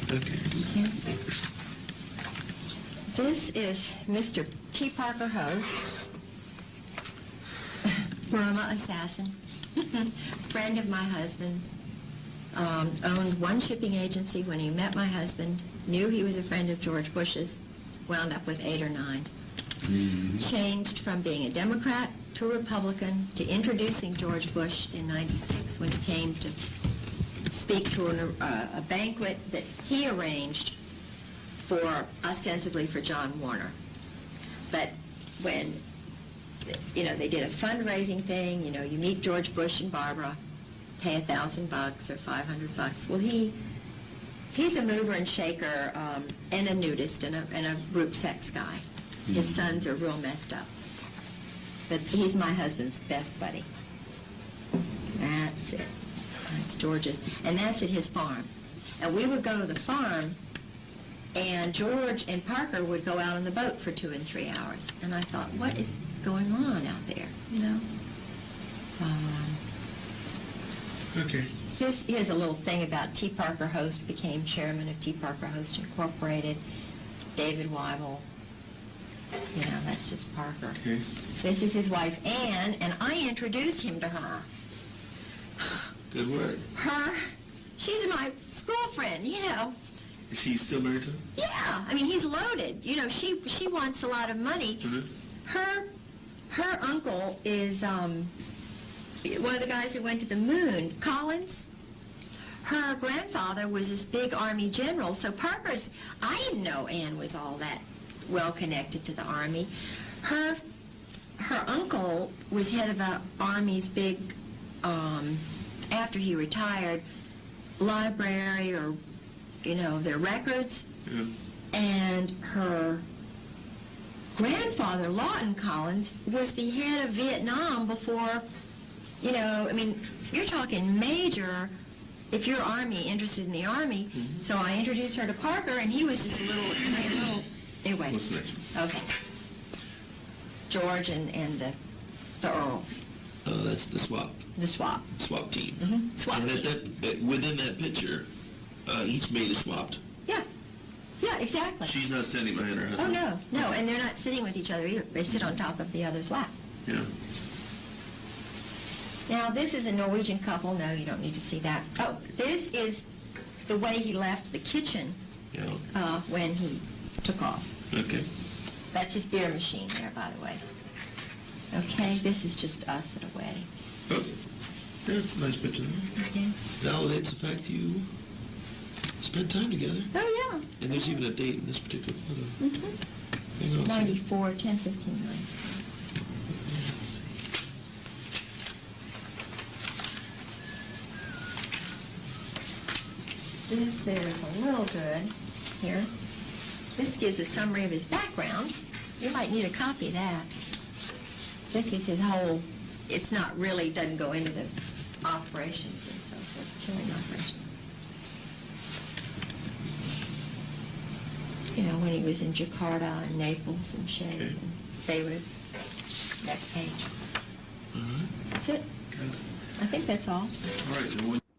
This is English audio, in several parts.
Okay. This is Mr. T. Parker Host, Burma assassin, friend of my husband's, owned one shipping agency when he met my husband, knew he was a friend of George Bush's, wound up with 8 or 9. Changed from being a Democrat to a Republican to introducing George Bush in '96 when he came to speak to a banquet that he arranged ostensibly for John Warner. But when, they did a fundraising thing, you meet George Bush and Barbara, pay $1,000 or $500. Well, he's a mover and shaker and a nudist and a group sex guy. His sons are real messed up. But he's my husband's best buddy. That's it. That's George's. And that's at his farm. And we would go to the farm, and George and Parker would go out on the boat for 2 and 3 hours. And I thought, what is going on out there, Okay. Here's a little thing about T. Parker Host became chairman of T. Parker Host Incorporated. David Weibel. That's just Parker. Okay. This is his wife, Ann, and I introduced him to her. Good work. She's my school friend, Is she still married to him? Yeah, he's loaded. She wants a lot of money. Her uncle is one of the guys who went to the moon, Collins. Her grandfather was this big Army general, so I didn't know Ann was all that well connected to the Army. Her uncle was head of the Army's big, after he retired, library or, their records. Yeah. And her grandfather, Lawton Collins, was the head of Vietnam before, you're talking major, if you're Army, interested in the Army. So I introduced her to Parker, and he was just a little anyway. What's next? Okay. George and the Earls. That's the swap. The swap. Swap team. Swap and team. Within that picture, each maid is swapped. Yeah. Yeah, exactly. She's not standing behind her husband. Oh, no, and they're not sitting with each other either. They sit on top of the other's lap. Yeah. Now, this is a Norwegian couple. No, you don't need to see that. Oh, this is the way he left the kitchen when he took off. Okay. That's his beer machine there, by the way. Okay, this is just us at a wedding. Oh, that's a nice picture. Okay. Validates the fact you spent time together. Oh, yeah. And there's even a date in this particular photo. 94, 10, 15, 9. Let's see. This is a little good here. This gives a summary of his background. You might need a copy of that. This is his whole, it's not really, doesn't go into the operations and so forth, killing operations. When he was in Jakarta and Naples and Chile and Beirut. Next page. That's it. Good. I think that's all.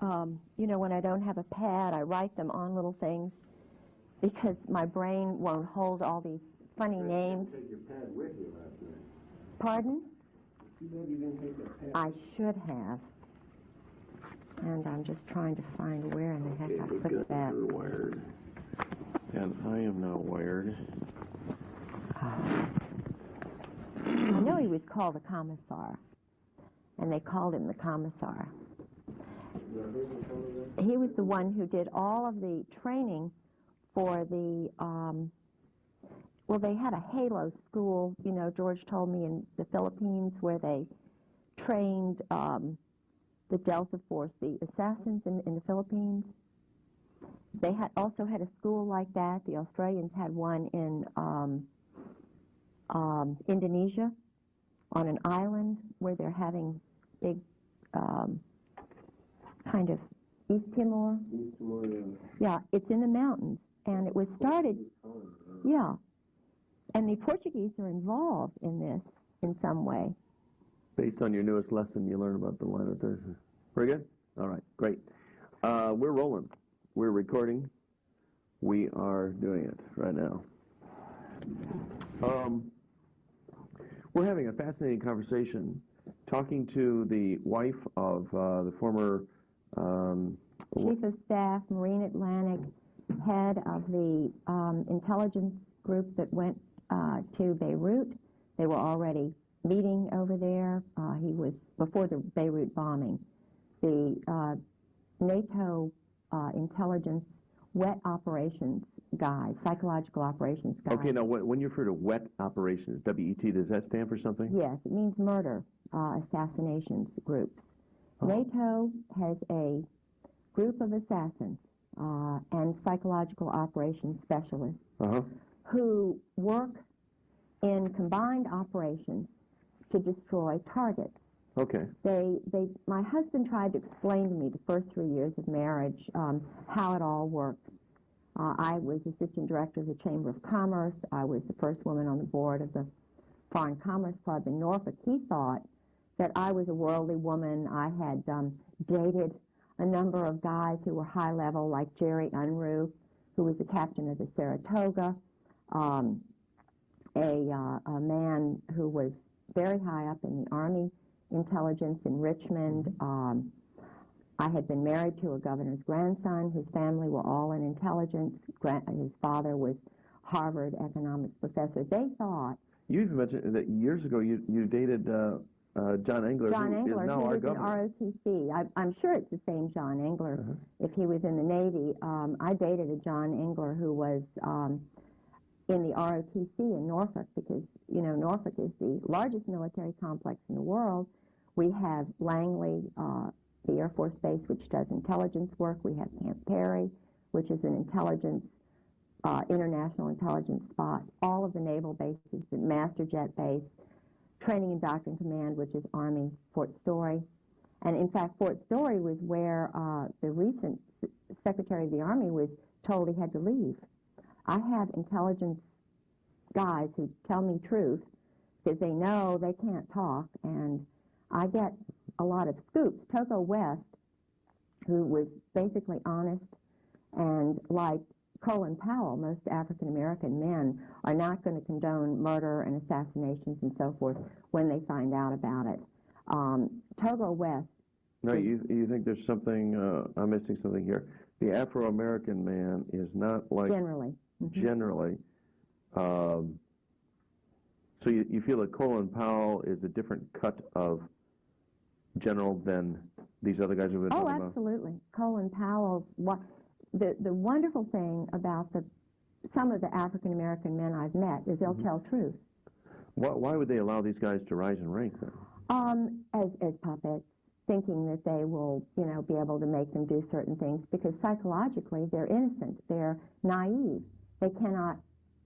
All right. When I don't have a pad, I write them on little things because my brain won't hold all these funny names. You didn't take your pad with you last night. Pardon? You said you didn't take your pad. I should have. And I'm just trying to find where in the heck I put that. You're wired. And I am not wired. I know he was called a commissar, and they called him the commissar. He was the one who did all of the training for the, they had a Halo school, George told me, in the Philippines where they trained the Delta Force, the assassins in the Philippines. They also had a school like that. The Australians had one in Indonesia on an island where they're having big kind of East Timor. East Timor, yeah. Yeah, it's in the mountains. And it was started, yeah. And the Portuguese are involved in this in some way. Based on your newest lesson, you learn about the line of Thursday. Very good? All right, great. We're rolling. We're recording. We are doing it right now. We're having a fascinating conversation talking to the wife of the former Chief of Staff, Marine Atlantic, head of the intelligence group that went to Beirut. They were already meeting over there. He was before the Beirut bombing. The NATO intelligence wet operations guy, psychological operations guy. Okay, now when you refer to wet operations, WET, does that stand for something? Yes, it means murder, assassinations groups. Oh. NATO has a group of assassins and psychological operations specialists who work in combined operations to destroy targets. Okay. My husband tried to explain to me the first 3 years of marriage how it all worked. I was assistant director of the Chamber of Commerce. I was the first woman on the board of the Foreign Commerce Club in Norfolk. He thought that I was a worldly woman. I had dated a number of guys who were high level, like Jerry Unruh, who was the captain of the Saratoga, a man who was very high up in the Army intelligence in Richmond. I had been married to a governor's grandson. His family were all in intelligence. His father was Harvard economics professor. They thought... You even mentioned that years ago you dated John Engler, John who Engler, is now who our was governor. in ROTC. I'm sure it's the same John Engler if he was in the Navy. I dated a John Engler who was in the ROTC in Norfolk because, you know, Norfolk is the largest military complex in the world. We have Langley, the Air Force Base, which does intelligence work. We have Camp Perry, which is an intelligence, international intelligence spot. All of the naval bases, the Master Jet Base, Training and Doctrine Command, which is Army, Fort Story. And in fact, Fort Story was where the recent Secretary of the Army was told he had to leave. I have intelligence guys who tell me truth because they know they can't talk, and I get a lot of scoops. Togo West, who was basically honest, and like Colin Powell, most African-American men are not going to condone murder and assassinations and so forth when they find out about it. Togo West... No, you think there's something, I'm missing something here. The Afro-American man is not like... Generally. Generally. So you feel that Colin Powell is a different cut of general than these other guys who've been talking about? Oh, absolutely. Colin Powell, the wonderful thing about some of the African-American men I've met is they'll tell truth. Why would they allow these guys to rise in rank then? As puppets, thinking that they will, you know, be able to make them do certain things because psychologically they're innocent, they're naive. They cannot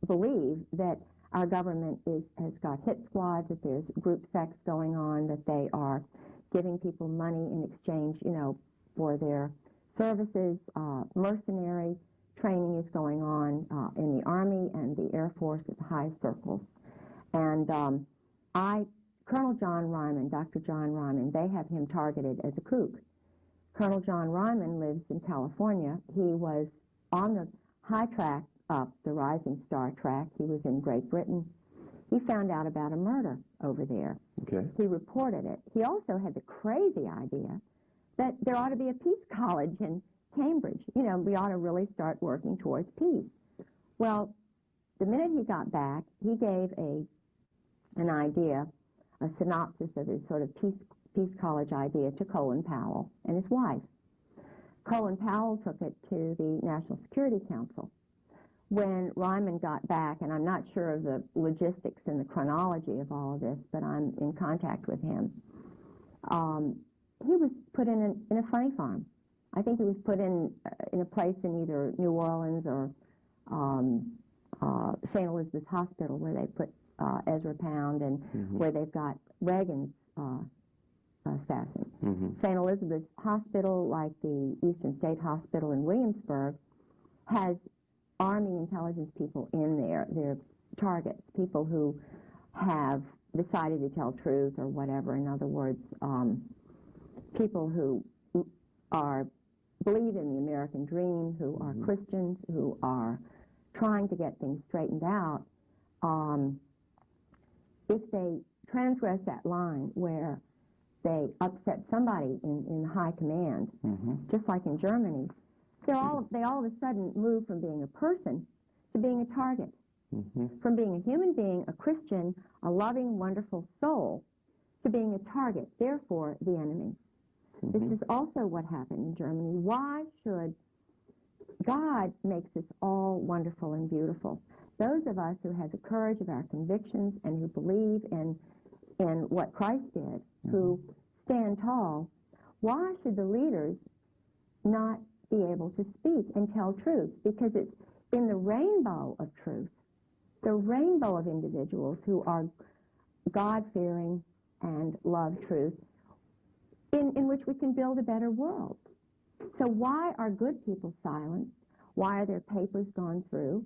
believe that our government has got hit squads, that there's group sex going on, that they are giving people money in exchange, you know, for their services. Mercenary training is going on in the Army and the Air Force at the highest circles. And Colonel John Ryman, Dr. John Ryman, they have him targeted as a kook. Colonel John Ryman lives in California. He was on the high track up the Rising Star track. He was in Great Britain. He found out about a murder over there. Okay. He reported it. He also had the crazy idea that there ought to be a peace college in Cambridge. You know, we ought to really start working towards peace. Well, the minute he got back, he gave an idea, a synopsis of his sort of peace college idea to Colin Powell and his wife. Colin Powell took it to the National Security Council. When Ryman got back, and I'm not sure of the logistics and the chronology of all of this, but I'm in contact with him, he was put in a funny farm. I think he was put in a place in either New Orleans or St. Elizabeth's Hospital, where they put Ezra Pound and where they've got Reagan's assassin. St. Elizabeth's Hospital, like the Eastern State Hospital in Williamsburg, has Army intelligence people in there. They're targets, people who have decided to tell truth or whatever. In other words, people who are believe in the American dream, who are Christians, who are trying to get things straightened out, if they transgress that line where they upset somebody in high command, just like in Germany, they all of a sudden move from being a person to being a target, from being a human being, a Christian, a loving, wonderful soul, to being a target, therefore the enemy. This is also what happened in Germany. Why should God makes us all wonderful and beautiful? Those of us who have the courage of our convictions and who believe in what Christ did, who stand tall, why should the leaders not be able to speak and tell truth? Because it's in the rainbow of truth, the rainbow of individuals who are God-fearing and love truth, in which we can build a better world. So why are good people silent? Why are their papers gone through?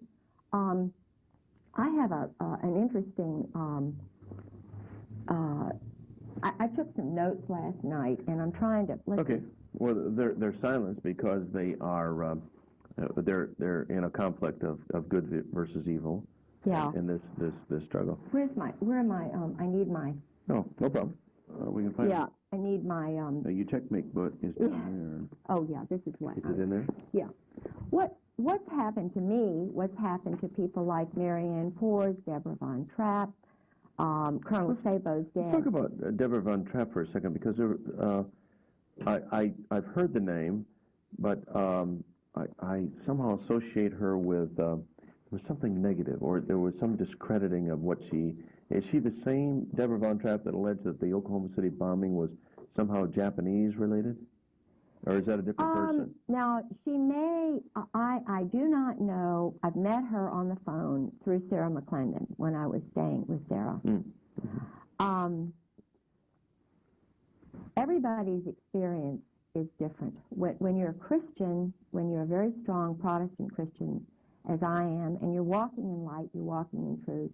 I have an interesting, I took some notes last night, and I'm trying to... Okay. Well, they're silenced because they are, they're in a conflict of good versus evil. Yeah. In this struggle. Where am I? I need my... No problem. We can find it. Yeah, I need my... Your checkmate book is down there. Oh, yeah, this is what... Is it in there? Yeah. What's happened to me, what's happened to people like Marianne Poors, Deborah Von Trapp, Colonel Sabo's dead. Let's talk about Deborah Von Trapp for a second, because I've heard the name, but I somehow associate her with something negative, or there was some discrediting of what she... Is she the same Deborah Von Trapp that alleged that the Oklahoma City bombing was somehow Japanese related? Or is that a different person? Now, she may... I do not know. I've met her on the phone through Sarah McClendon when I was staying with Sarah. Everybody's experience is different. When you're a Christian, when you're a very strong Protestant Christian, as I am, and you're walking in light, you're walking in truth,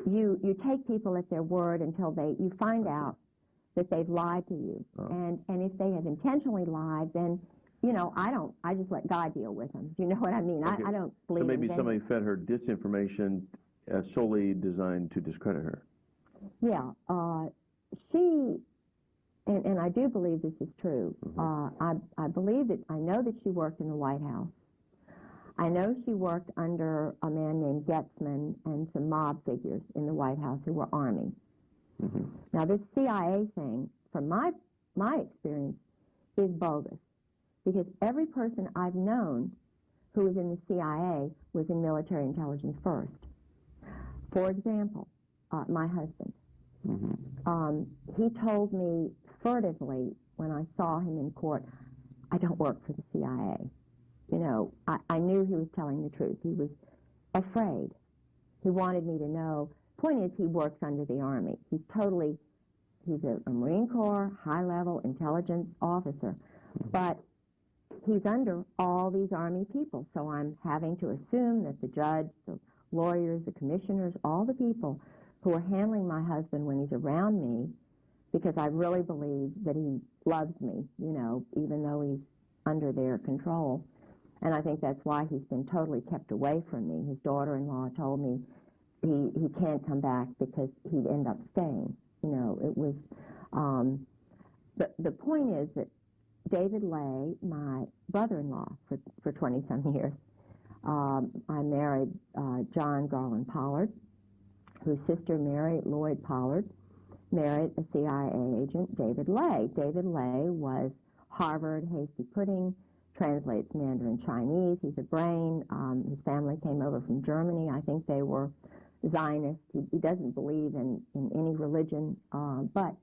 you take people at their word until you find out that they've lied to you. And if they have intentionally lied, then, I just let God deal with them. Do you know what I mean? Okay. I don't believe So maybe in somebody fed her disinformation solely designed to discredit her. Yeah. She, and I do believe this is true, I believe that, I know that she worked in the White House. I know she worked under a man named Getzman and some mob figures in the White House who were Army. Now, this CIA thing, from my experience, is bogus, because every person I've known who was in the CIA was in military intelligence first. For example, my husband. He told me furtively when I saw him in court, I don't work for the CIA. I knew he was telling the truth. He was afraid. He wanted me to know. Point is, he works under the Army. He's a Marine Corps, high-level intelligence officer, but he's under all these Army people. So I'm having to assume that the judge, the lawyers, the commissioners, all the people who are handling my husband when he's around me, because I really believe that he loves me, even though he's under their control. And I think that's why he's been totally kept away from me. His daughter-in-law told me he can't come back because he'd end up staying. It was... the point is that David Lay, my brother-in-law for 20-some years, I married John Garland Pollard, whose sister Mary Lloyd Pollard married a CIA agent, David Lay. David Lay was Harvard hasty pudding, translates Mandarin Chinese. He's a brain. His family came over from Germany. I think they were Zionists. He doesn't believe in any religion, but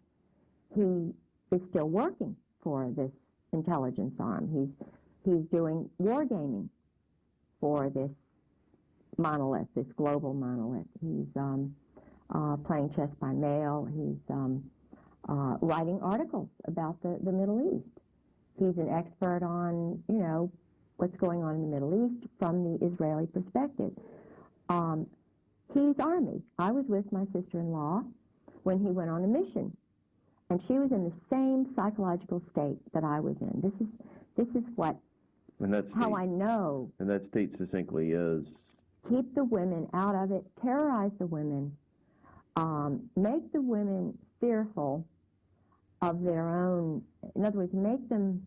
he is still working for this intelligence arm. He's doing wargaming for this monolith, this global monolith. He's playing chess by mail. He's writing articles about the Middle East. He's an expert on, what's going on in the Middle East from the Israeli perspective. He's Army. I was with my sister-in-law when he went on a mission, and she was in the same psychological state that I was in. This is what, And that how I know. And that state succinctly is? Keep the women out of it, terrorize the women, make the women fearful of their own, in other words, make them,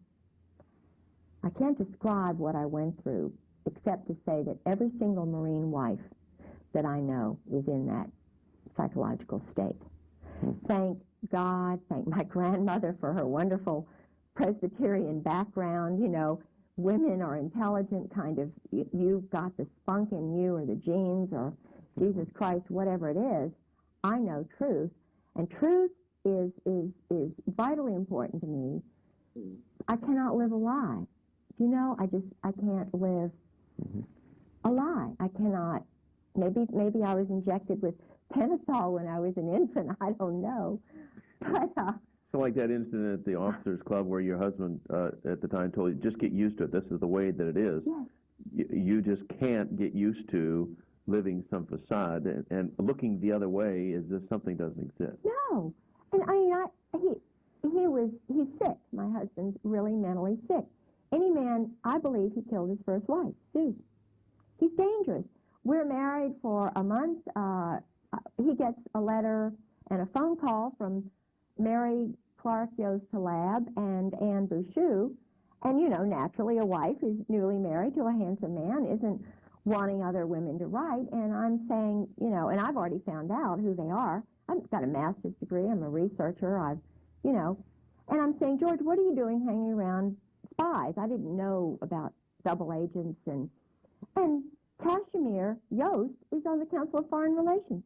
I can't describe what I went through except to say that every single Marine wife that I know is in that psychological state. Thank God, thank my grandmother for her wonderful Presbyterian background. You know, women are intelligent, kind of, you've got the spunk in you or the genes or Jesus Christ, whatever it is. I know truth, and truth is vitally important to me. I cannot live a lie. Do you know, I can't live a lie. I cannot. Maybe I was injected with pentothal when I was an infant. I don't know. But, so like that incident at the officers' club where your husband at the time told you, just get used to it. This is the way that it is. yes. You just can't get used to living some facade and looking the other way as if something doesn't exist. No. And I mean, he's sick. My husband's really mentally sick. Any man, I believe he killed his first wife, Sue. He's dangerous. We're married for a month. He gets a letter and a phone call from Mary Clark Yost Talab and Anne Bouchou. And, you know, naturally a wife who's newly married to a handsome man isn't wanting other women to write. And I'm saying, you know, and I've already found out who they are. I've got a master's degree. I'm a researcher. You know, and I'm saying, George, what are you doing hanging around spies? I didn't know about double agents. And Kashmir Yost is on the Council of Foreign Relations.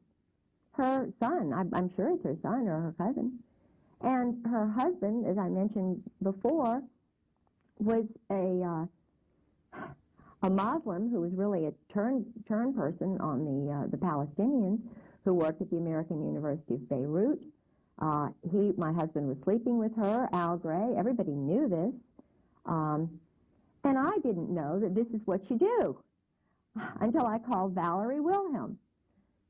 Her son, I'm sure it's her son or her cousin. And her husband, as I mentioned before, was a Muslim who was really a turn person on the Palestinians, who worked at the American University of Beirut. My husband was sleeping with her, Al Gray. Everybody knew this. And I didn't know that this is what you do until I called Valerie Wilhelm,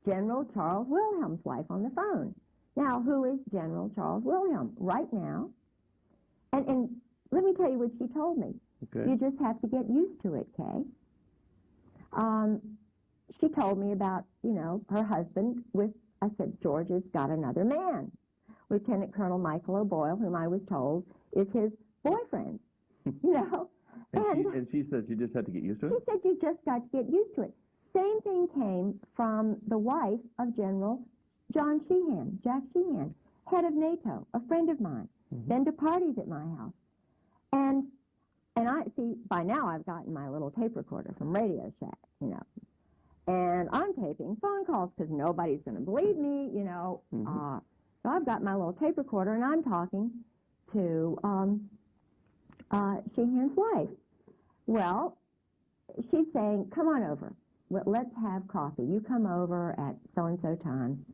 General Charles Wilhelm's wife, on the phone. Now, who is General Charles Wilhelm? Right now. And let me tell you what she told me. Okay. You just have to get used to it, Kay. She told me about, you know, her husband I said, George has got another man. Lieutenant Colonel Michael O'Boyle, whom I was told is his boyfriend, you know. And she said you just had to get used to it? She said you just got to get used to it. Same thing came from the wife of General John Sheehan, Jack Sheehan, head of NATO, a friend of mine, been to parties at my house. And I see, by now I've gotten my little tape recorder from Radio Shack, you know. And I'm taping phone calls because nobody's going to believe me, you know. So I've got my little tape recorder, and I'm talking to Sheehan's wife. Well, she's saying, come on over. Let's have coffee. You come over at so-and-so time.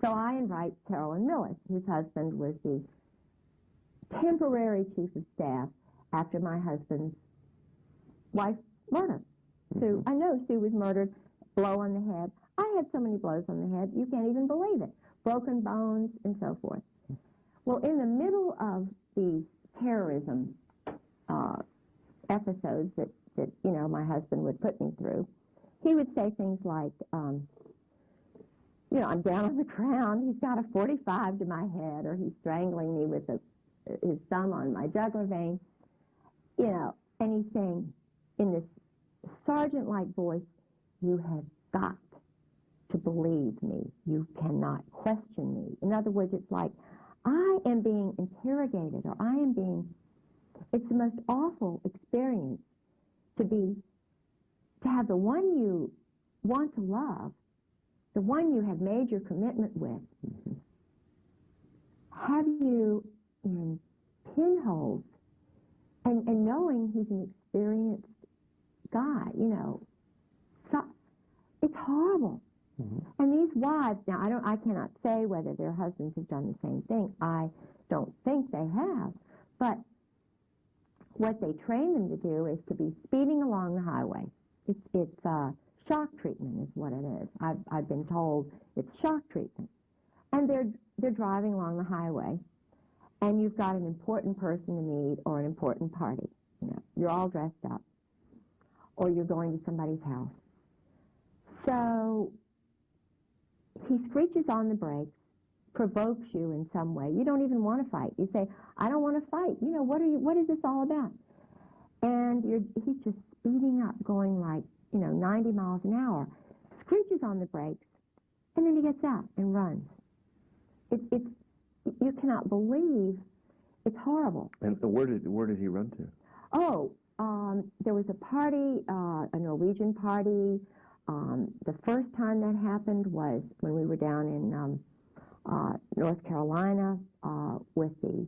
So I invite Carolyn Millis. His husband was the temporary chief of staff after my husband's wife's murder. Sue, I know Sue was murdered, blow on the head. I had so many blows on the head, you can't even believe it. Broken bones and so forth. Well, in the middle of these terrorism episodes that, you know, my husband would put me through, he would say things like, you know, I'm down on the ground, he's got a 45 to my head, or he's strangling me with his thumb on my jugular vein, you know, and he's saying in this sergeant-like voice, you have got to believe me. You cannot question me. In other words, it's like, I am being interrogated, or it's the most awful experience to have the one you want to love, the one you have made your commitment with, have you in pinholes, and knowing he's an experienced guy, you know. So it's horrible. And these wives, now I cannot say whether their husbands have done the same thing. I don't think they have. But what they train them to do is to be speeding along the highway. It's shock treatment is what it is. I've been told it's shock treatment. And they're driving along the highway, and you've got an important person to meet or an important party. You know, you're all dressed up, or you're going to somebody's house. So he screeches on the brakes, provokes you in some way. You don't even want to fight. You say, I don't want to fight. You know, what is this all about? And he's just speeding up, going like, 90 miles an hour, screeches on the brakes, and then he gets out and runs. You cannot believe, it's horrible. And where did he run to? Oh, there was a party, a Norwegian party. The first time that happened was when we were down in North Carolina with the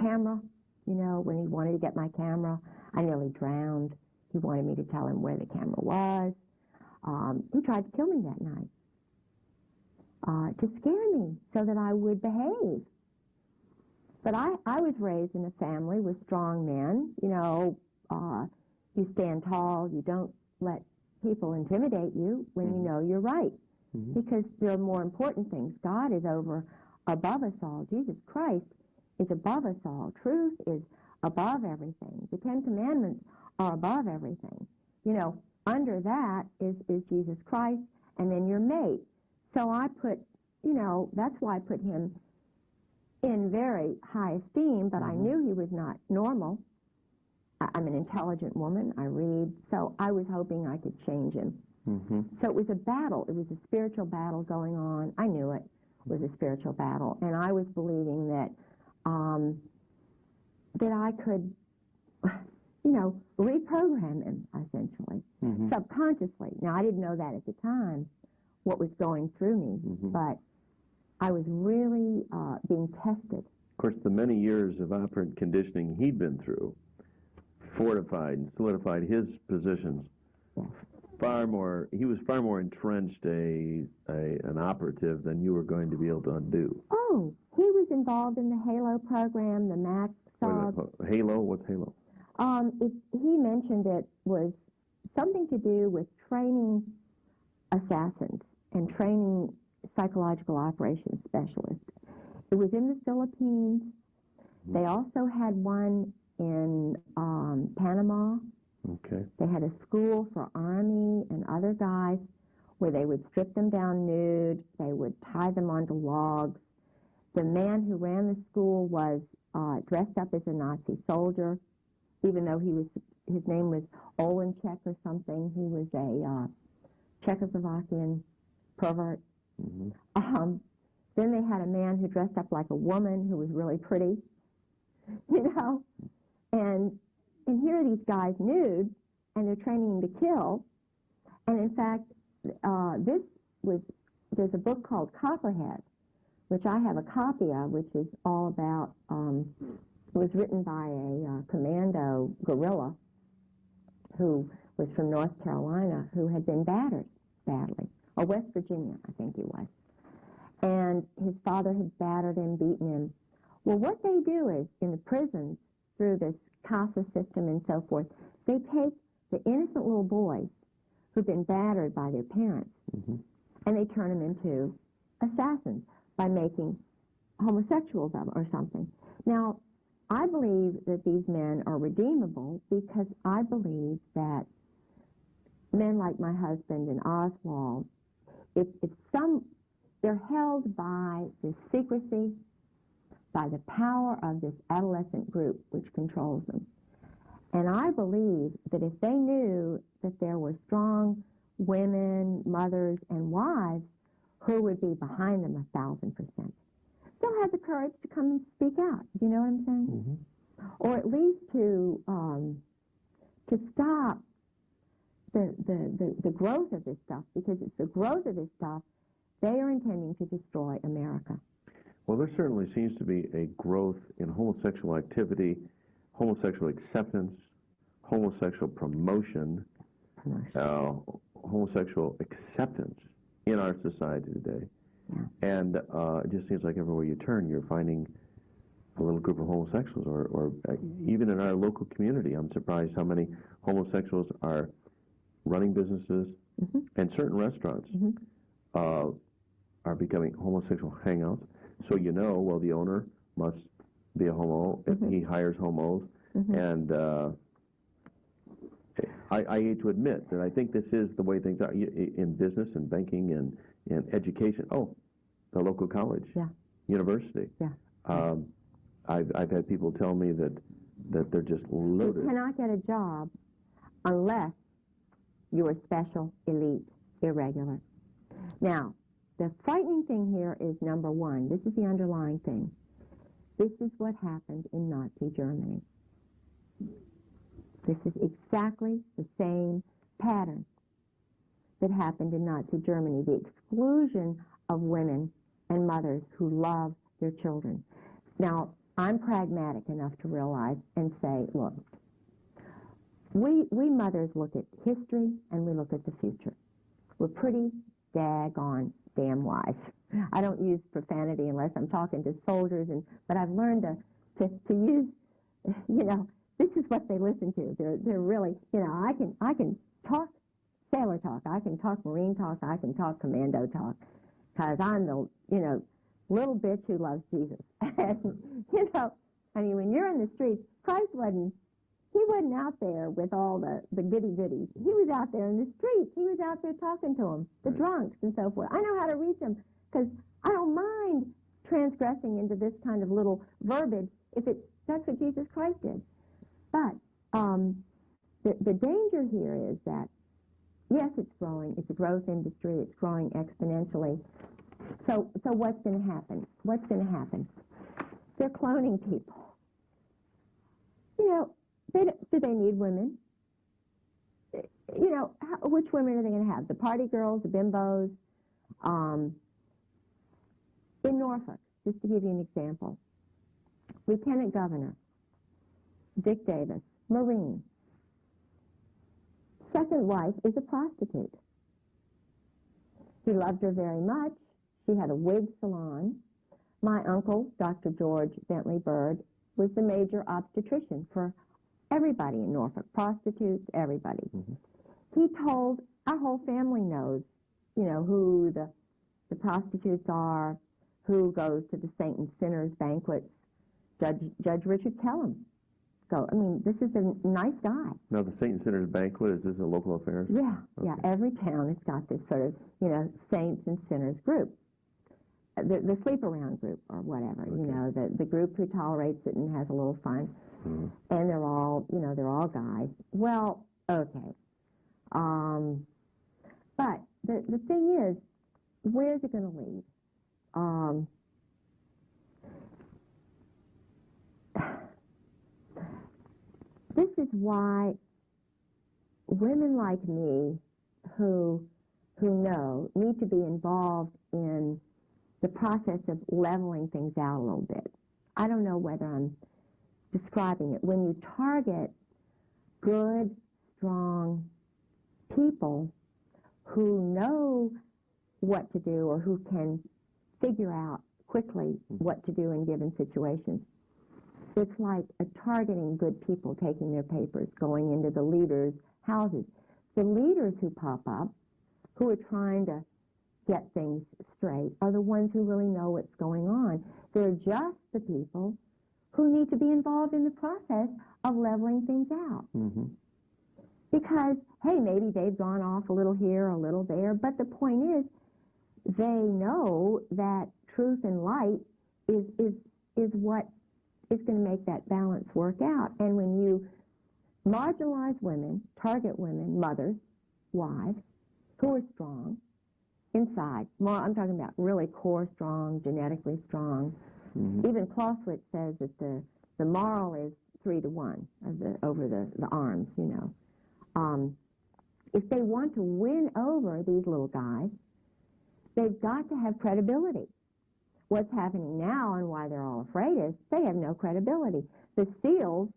camera, when he wanted to get my camera. I nearly drowned. He wanted me to tell him where the camera was. He tried to kill me that night to scare me so that I would behave. But I was raised in a family with strong men. You stand tall. You don't let people intimidate you when you know you're right. Because there are more important things. God is above us all. Jesus Christ is above us all. Truth is above everything. The Ten Commandments are above everything. Under that is Jesus Christ, and then your mate. So I put, that's why I put him in very high esteem, but I knew he was not normal. I'm an intelligent woman. I read. So I was hoping I could change him. So it was a battle. It was a spiritual battle going on. I knew it was a spiritual battle, and I was believing that that I could, reprogram him, essentially, subconsciously. Now, I didn't know that at the time, what was going through me, but I was really being tested. Of course, the many years of operant conditioning he'd been through fortified and solidified his positions. Yes. He was far more entrenched an operative than you were going to be able to undo. Oh, he was involved in the HALO program, the MAX. HALO? What's HALO? He mentioned it was something to do with training assassins and training psychological operations specialists. It was in the Philippines. They also had one in Panama. Okay. They had a school for Army and other guys where they would strip them down nude. They would tie them onto logs. The man who ran the school was dressed up as a Nazi soldier, even though his name was Olenchek or something. He was a Czechoslovakian pervert. Then they had a man who dressed up like a woman who was really pretty, and here are these guys nude, and they're training them to kill. And in fact, there's a book called Copperhead, which I have a copy of, which is all about, it was written by a commando guerrilla who was from North Carolina, who had been battered badly, or West Virginia, I think he was. And his father had battered him, beaten him. Well, what they do is, in the prisons, through this CASA system and so forth, they take the innocent little boys who've been battered by their parents, and they turn them into assassins by making homosexuals of them or something. Now, I believe that these men are redeemable because I believe that men like my husband and Oswald, they're held by this secrecy, by the power of this adolescent group which controls them. And I believe that if they knew that there were strong women, mothers, and wives who would be behind them 1,000%, they'll have the courage to come and speak out. You know what I'm saying? Or at least to stop the growth of this stuff, because it's the growth of this stuff they are intending to destroy America. Well, there certainly seems to be a growth in homosexual activity, homosexual acceptance, homosexual promotion, homosexual acceptance in our society today. And it just seems like everywhere you turn, you're finding a little group of homosexuals, or even in our local community, I'm surprised how many homosexuals are running businesses, and certain restaurants are becoming homosexual hangouts. So well, the owner must be a homo if he hires homos, And I hate to admit that I think this is the way things are in business and banking and education. Oh, the local college, university. I've had people tell me that they're just loaded. You cannot get a job unless you are special, elite, irregular. Now, the frightening thing here is number one. This is the underlying thing. This is what happened in Nazi Germany. This is exactly the same pattern that happened in Nazi Germany, the exclusion of women and mothers who love their children. Now, I'm pragmatic enough to realize and say, look, we mothers look at history and we look at the future. We're pretty daggone damn wise. I don't use profanity unless I'm talking to soldiers, but I've learned to use, this is what they listen to. They're really, I can talk sailor talk, I can talk Marine talk, I can talk commando talk, because I'm the, little bitch who loves Jesus. And, when you're in the streets, Christ he wasn't out there with all the goody-goodies. He was out there in the streets. He was out there talking to them, the drunks and so forth. I know how to reach them, because I don't mind transgressing into this kind of little verbiage if that's what Jesus Christ did. But the danger here is that, yes, it's growing. It's a growth industry. It's growing exponentially. So what's going to happen? What's going to happen? They're cloning people. Do they need women? Which women are they going to have? The party girls, the bimbos? In Norfolk, just to give you an example, Lieutenant Governor Dick Davis, Marine. Second wife is a prostitute. He loved her very much. She had a wig salon. My uncle, Dr. George Bentley Bird, was the major obstetrician for everybody in Norfolk, prostitutes, everybody. He told, our whole family knows, who the prostitutes are, who goes to the Saint and Sinners banquets. Judge Richard Kellum. This is a nice guy. Now, the Saint and Sinners banquet, is this a local affair? Yeah, okay. Yeah. Every town has got this sort of, Saints and Sinners group. The sleep-around group or whatever, okay. The group who tolerates it and has a little fun. And they're all, they're all guys. Well, okay. But the thing is, where's it going to lead? This is why women like me who know need to be involved in the process of leveling things out a little bit. I don't know whether I'm describing it. When you target good, strong people who know what to do or who can figure out quickly what to do in given situations, it's like targeting good people, taking their papers, going into the leaders' houses. The leaders who pop up, who are trying to get things straight, are the ones who really know what's going on. They're just the people who need to be involved in the process of leveling things out. Because, hey, maybe they've gone off a little here, a little there, but the point is, they know that truth and light is what is going to make that balance work out. And when you marginalize women, target women, mothers, wives, who are strong inside, I'm talking about really core strong, genetically strong. Even Clausewitz says that the moral is 3-to-1 over the arms, If they want to win over these little guys, they've got to have credibility. What's happening now and why they're all afraid is they have no credibility. The SEALs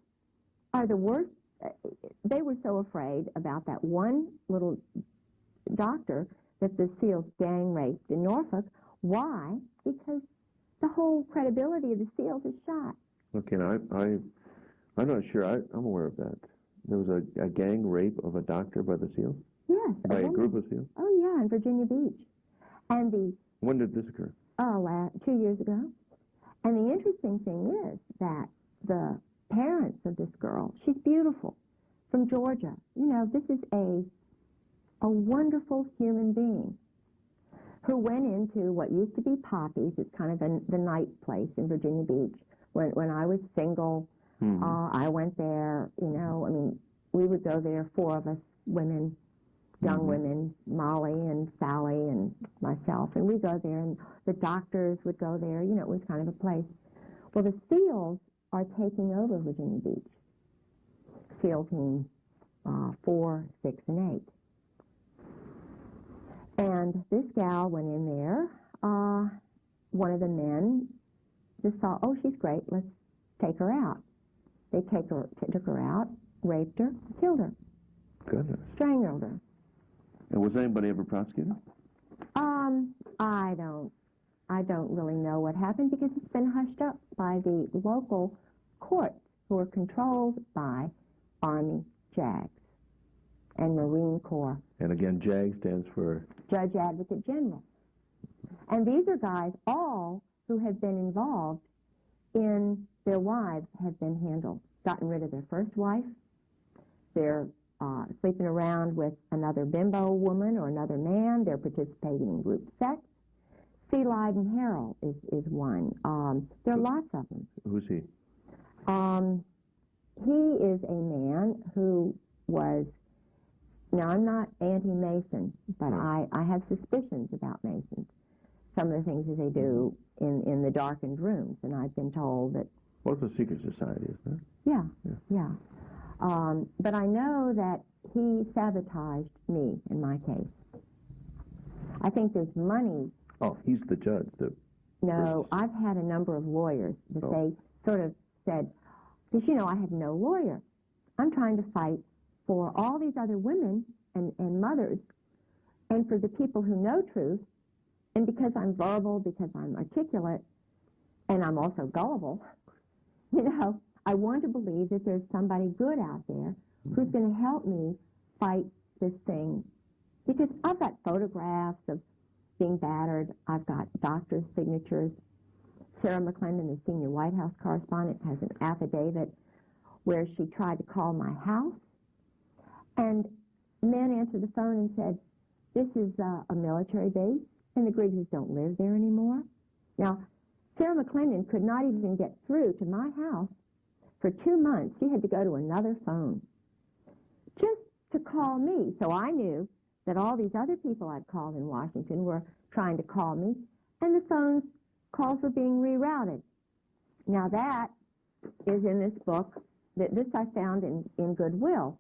are the worst. They were so afraid about that one little doctor that the SEALs gang raped in Norfolk. Why? Because the whole credibility of the SEALs is shot. Okay, now I'm not sure. I'm aware of that. There was a gang rape of a doctor by the SEALs? Yes. By a group of SEALs? Oh, yeah, in Virginia Beach. And when did this occur? 2 years ago. And the interesting thing is that parents of this girl. She's beautiful, from Georgia. You know, this is a wonderful human being who went into what used to be Poppy's. It's kind of the night place in Virginia Beach. When I was single, I went there, you know, I mean, we would go there, four of us women, young women, Molly and Sally and myself, and we'd go there, and the doctors would go there. You know, it was kind of a place. Well, the SEALs are taking over Virginia Beach. SEAL Team 4, 6, and 8. And this gal went in there. One of the men just saw, oh, she's great, let's take her out. They took her out, raped her, killed her. Goodness. Strangled her. And was anybody ever prosecuted? I don't really know what happened because it's been hushed up by the local courts who are controlled by Army JAGs and Marine Corps. And again, JAG stands for? Judge Advocate General. And these are guys, all who have been involved in their wives have been handled, gotten rid of their first wife. They're sleeping around with another bimbo woman or another man. They're participating in group sex. C. Lyden Harrell is one. There are lots of them. Who's he? He is a man who was, now I'm not anti-Mason, but I have suspicions about Masons. Some of the things that they do in the darkened rooms, and I've been told that... Well, it's a secret society, isn't it? Yeah. But I know that he sabotaged me in my case. I think there's money. Oh, he's the judge. No, I've had a number of lawyers that they sort of said, because, you know, I had no lawyer. I'm trying to fight for all these other women and mothers and for the people who know truth. And because I'm verbal, because I'm articulate, and I'm also gullible, you know, I want to believe that there's somebody good out there who's going to help me fight this thing. Because I've got photographs of being battered. I've got doctors' signatures. Sarah McClendon, the senior White House correspondent, has an affidavit where she tried to call my house. And men answered the phone and said, this is a military base, and the Griggses don't live there anymore. Now, Sarah McClendon could not even get through to my house. For 2 months, she had to go to another phone just to call me. So I knew that all these other people I'd called in Washington were trying to call me, and the calls were being rerouted. Now that is in this book. This I found in Goodwill.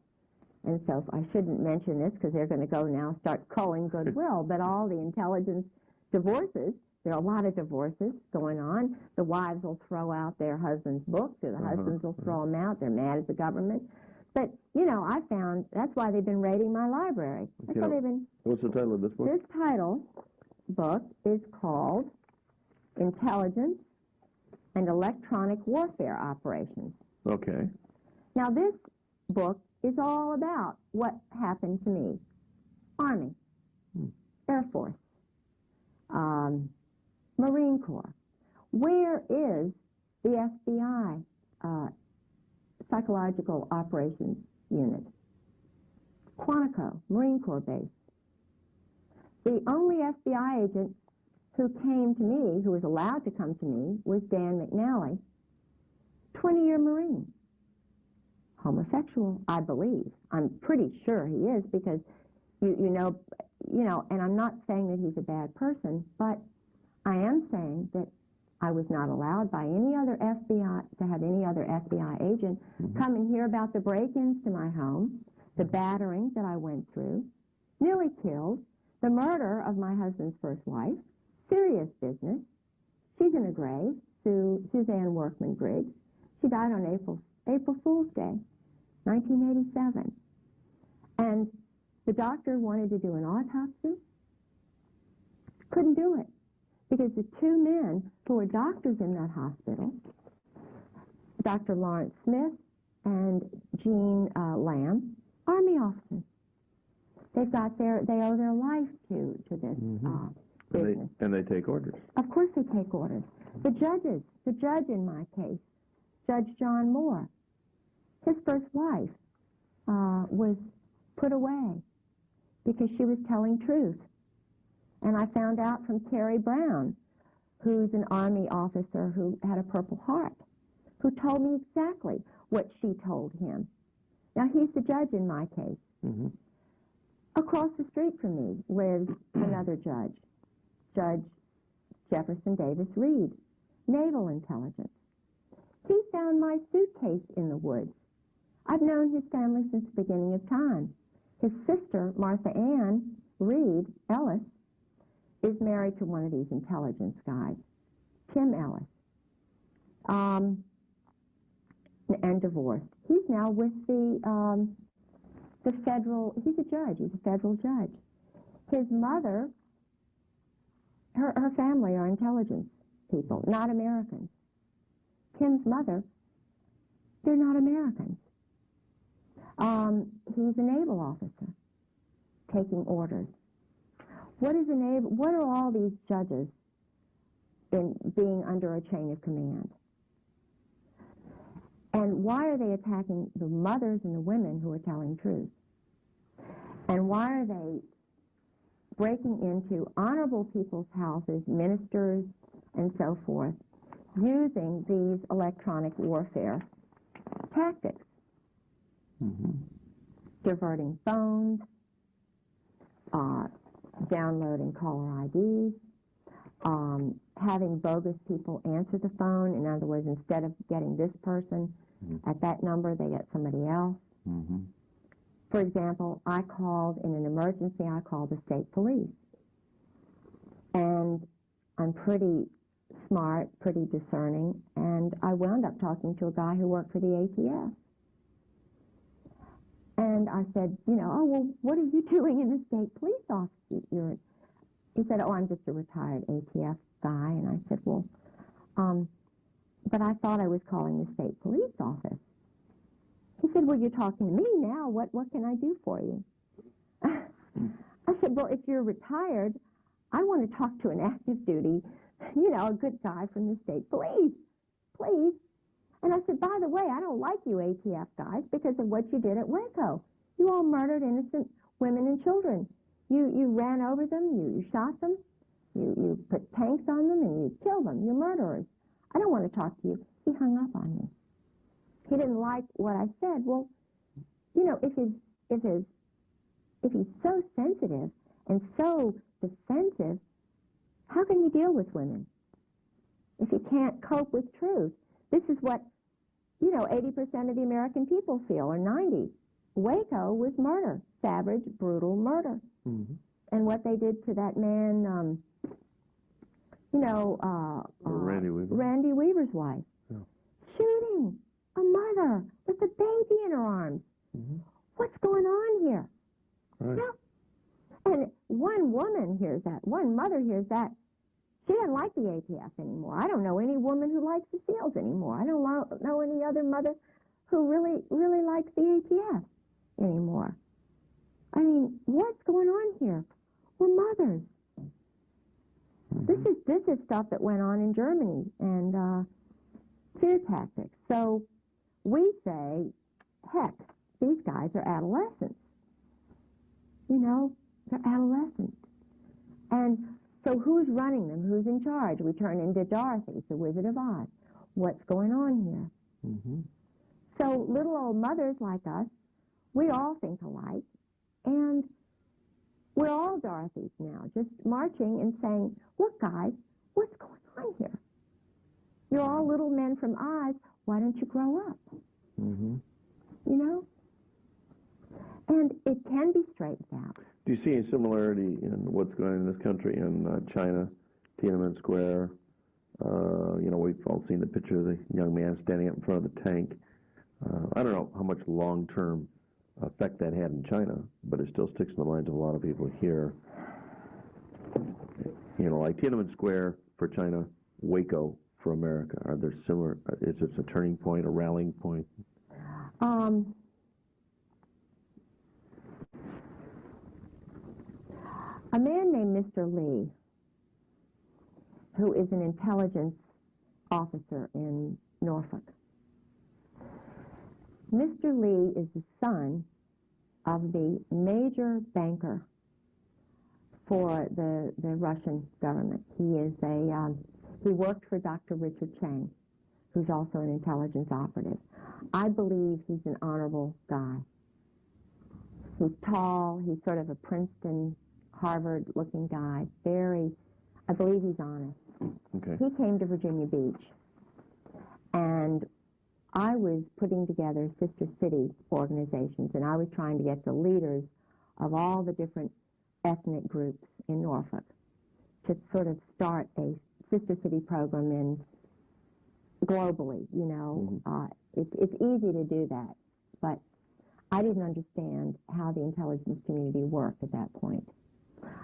And so I shouldn't mention this because they're going to go now start calling Goodwill, but all the intelligence divorces, there are a lot of divorces going on. The wives will throw out their husband's books, or the husbands will throw them out. They're mad at the government. But, you know, I found that's why they've been raiding my library. That's why they've been... What's the title of this book? This book is called Intelligence and Electronic Warfare Operations. Okay. Now, this book is all about what happened to me. Army, Air Force, Marine Corps. Where is the FBI Psychological Operations Unit? Quantico, Marine Corps base. The only FBI agent who came to me, who was allowed to come to me, was Dan McNally, 20-year Marine. Homosexual, I believe. I'm pretty sure he is because, you know, and I'm not saying that he's a bad person, but I am saying that I was not allowed by any other FBI, to have any other FBI agent come and hear about the break-ins to my home, the battering that I went through, nearly killed, the murder of my husband's first wife, serious business. She's in a grave, Suzanne Workman Griggs. She died on April Fool's Day, 1987. And the doctor wanted to do an autopsy. Couldn't do it because the two men who were doctors in that hospital, Dr. Lawrence Smith and Jean Lamb, Army officers. They owe their life to this business. And they take orders. Of course they take orders. The judge in my case, Judge John Moore, His first wife was put away because she was telling truth. And I found out from Carrie Brown, who's an Army officer who had a Purple Heart, who told me exactly what she told him. Now, he's the judge in my case. Mm-hmm. Across the street from me lives another judge, Judge Jefferson Davis Reed, Naval Intelligence. He found my suitcase in the woods. I've known his family since the beginning of time. His sister, Martha Ann Reed Ellis, is married to one of these intelligence guys, Tim Ellis, and divorced. He's now with the federal, he's a judge, he's a federal judge. His mother, her family are intelligence people, not Americans. Tim's mother, they're not Americans. He's a naval officer taking orders. What are all these judges being under a chain of command? And why are they attacking the mothers and the women who are telling truth? And why are they breaking into honorable people's houses, ministers, and so forth, using these electronic warfare tactics? Mm-hmm. Diverting phones, downloading caller IDs, having bogus people answer the phone. In other words, instead of getting this person at that number, they get somebody else. Mm-hmm. For example, I called in an emergency, I called the state police. And I'm pretty smart, pretty discerning, and I wound up talking to a guy who worked for the ATF. And I said, oh, well, what are you doing in the state police office? He said, oh, I'm just a retired ATF guy. And I said, well, but I thought I was calling the state police office. He said, well, you're talking to me now. What can I do for you? I said, well, if you're retired, I want to talk to an active duty, a good guy from the state police, please. And I said, by the way, I don't like you ATF guys because of what you did at Waco. You all murdered innocent women and children. You ran over them, you shot them, you put tanks on them, and you killed them. You're murderers. I don't want to talk to you. He hung up on me. He didn't like what I said. Well, if he's so sensitive and so defensive, how can you deal with women if you can't cope with truth? This is what, 80% of the American people feel, or 90. Waco was murder, savage, brutal murder. Mm-hmm. And what they did to that man, Randy Weaver. Randy Weaver's wife. Yeah. Shooting a mother with a baby in her arms. Mm-hmm. What's going on here? Right. No. And one woman hears that. One mother hears that. She doesn't like the ATF anymore. I don't know any woman who likes the SEALs anymore. I don't know any other mother who really, really likes the ATF anymore. I mean, what's going on here? We're mothers. Mm-hmm. This is stuff that went on in Germany, and fear tactics. So we say, heck, these guys are adolescents. They're adolescents. And so who's running them? Who's in charge? We turn into Dorothy, the Wizard of Oz. What's going on here? Mm-hmm. So little old mothers like us, we all think alike, and we're all Dorothys now, just marching and saying, look, guys, what's going on here? You're all little men from Oz. Why don't you grow up? Mm-hmm. And it can be straightened out. Do you see any similarity in what's going on in this country in China, Tiananmen Square? We've all seen the picture of the young man standing up in front of the tank. I don't know how much long-term effect that had in China, but it still sticks in the minds of a lot of people here. Like Tiananmen Square for China, Waco for America. Are there similar? Is this a turning point, a rallying point? A man named Mr. Lee, who is an intelligence officer in Norfolk, Mr. Lee is the son of the major banker for the Russian government. He worked for Dr. Richard Chang, who's also an intelligence operative. I believe he's an honorable guy. He's tall, he's sort of a Princeton, Harvard-looking guy, I believe he's honest. Okay. He came to Virginia Beach, and I was putting together sister city organizations, and I was trying to get the leaders of all the different ethnic groups in Norfolk to sort of start a sister city program globally, you know. It's easy to do that, but I didn't understand how the intelligence community worked at that point.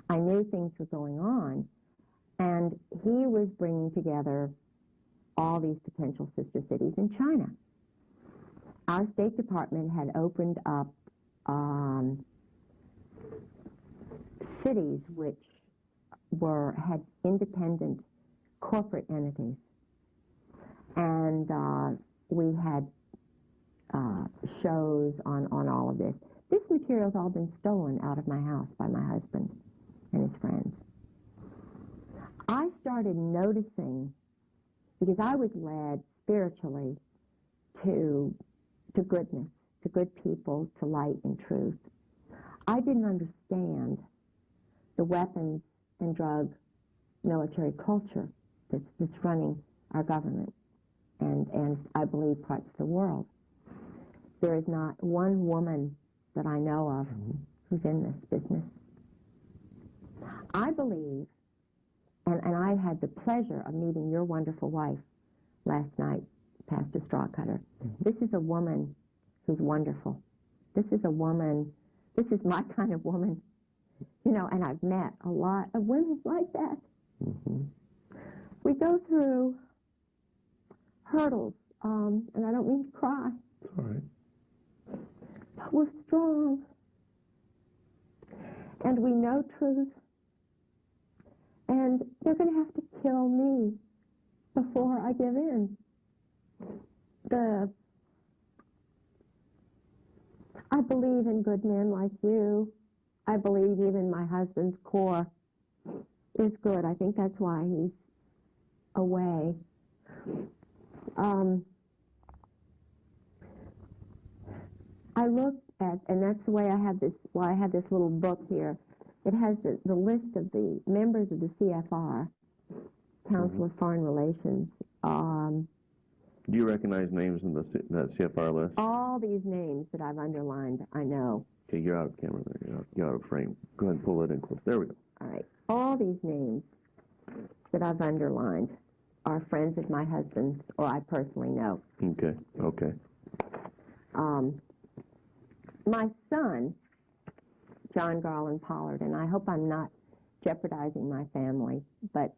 I knew things were going on, and he was bringing together all these potential sister cities in China. Our State Department had opened up cities which had independent corporate entities, and we had shows on all of this. This material's all been stolen out of my house by my husband and his friends. I started noticing, because I was led spiritually to goodness, to good people, to light and truth. I didn't understand the weapons and drug military culture that's running our government and I believe parts of the world. There is not one woman that I know of who's in this business. I believe, and I had the pleasure of meeting your wonderful wife last night, Pastor Strawcutter. This is a woman who's wonderful. This is my kind of woman, you know, and I've met a lot of women like that. We go through hurdles, and I don't mean to cry. It's all right. But we're strong, and we know truth, and they're going to have to kill me before I give in. I believe in good men like you. I believe even my husband's core is good. I think that's why he's away. I looked at, and that's the way I have this, why I have this little book here. It has the list of the members of the CFR, Council of Foreign Relations. Do you recognize names in that CFR list? All these names that I've underlined, I know. Okay, you're out of camera there. You're out of frame. Go ahead and pull it in close. There we go. All right. All these names that I've underlined are friends of my husband's, or I personally know. Okay, okay. My son, John Garland Pollard, and I hope I'm not jeopardizing my family, but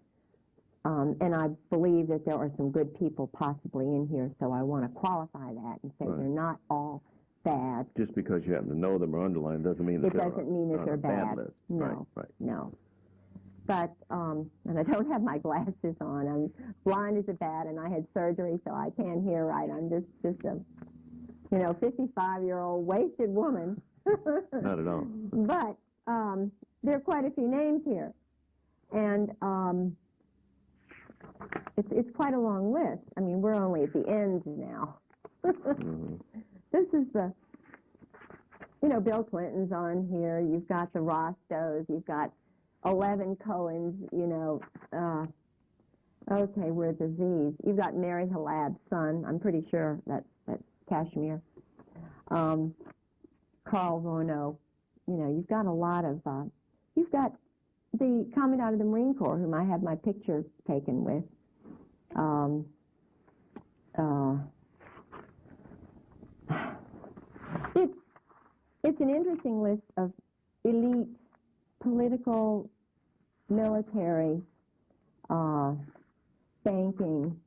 and I believe that there are some good people possibly in here, so I want to qualify that and say they're not all bad. Just because you happen to know them or underline doesn't mean that they're on a bad list. No, right. no. But, and I don't have my glasses on. I'm blind as a bat, and I had surgery, so I can't hear right. I'm just a, 55-year-old wasted woman. Not at all. But there are quite a few names here. And it's quite a long list. I mean, we're only at the end now. This is the, Bill Clinton's on here. You've got the Rostos. You've got 11 Cohens, okay, we're at the Z's. You've got Mary Halab's son. I'm pretty sure that's Kashmir. Carl Rono. You've got a lot of, you've got the Commandant of the Marine Corps, whom I have my picture taken with. It's an interesting list of elite political, military, banking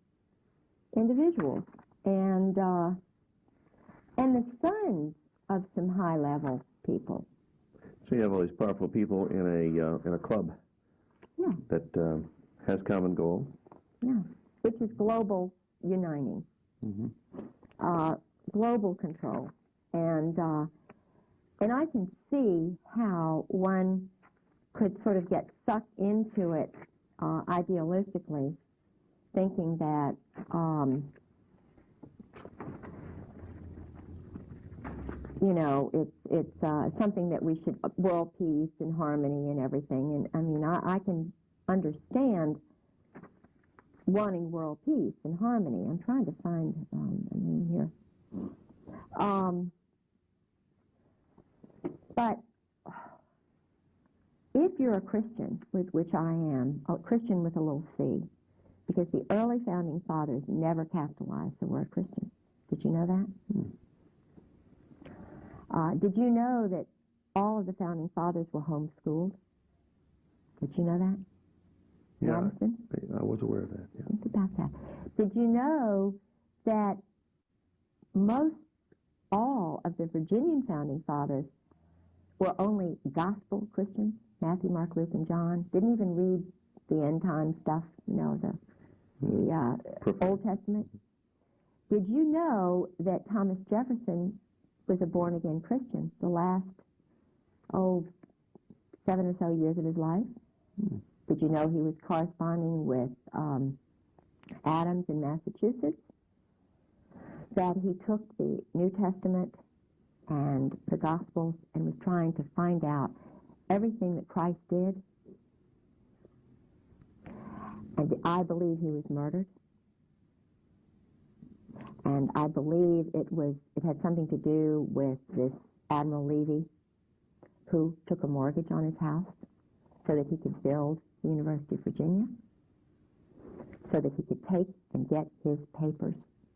individuals, and the sons of some high-level people. So you have all these powerful people in a club that has common goals. Yeah, which is global uniting. global control, and I can see how one could sort of get sucked into it idealistically, thinking that it's something that we should, world peace and harmony and everything. And I mean, I can understand wanting world peace and harmony. I'm trying to find a name here. But if you're a Christian, which I am, a Christian with a little c, because the early founding fathers never capitalized the word Christian. Did you know that? Did you know that all of the founding fathers were homeschooled? Did you know that? Yeah, Madison? I was aware of that. Yeah. Think about that. Did you know that all of the Virginian founding fathers were only gospel Christians? Matthew, Mark, Luke, and John. Didn't even read the end time stuff, the Old Testament. Did you know that Thomas Jefferson was a born-again Christian the last, 7 or so years of his life? Did you know he was corresponding with Adams in Massachusetts? That he took the New Testament and the Gospels and was trying to find out everything that Christ did? And I believe he was murdered. And I believe it had something to do with this Admiral Levy, who took a mortgage on his house so that he could build the University of Virginia, so that he could take and get his papers,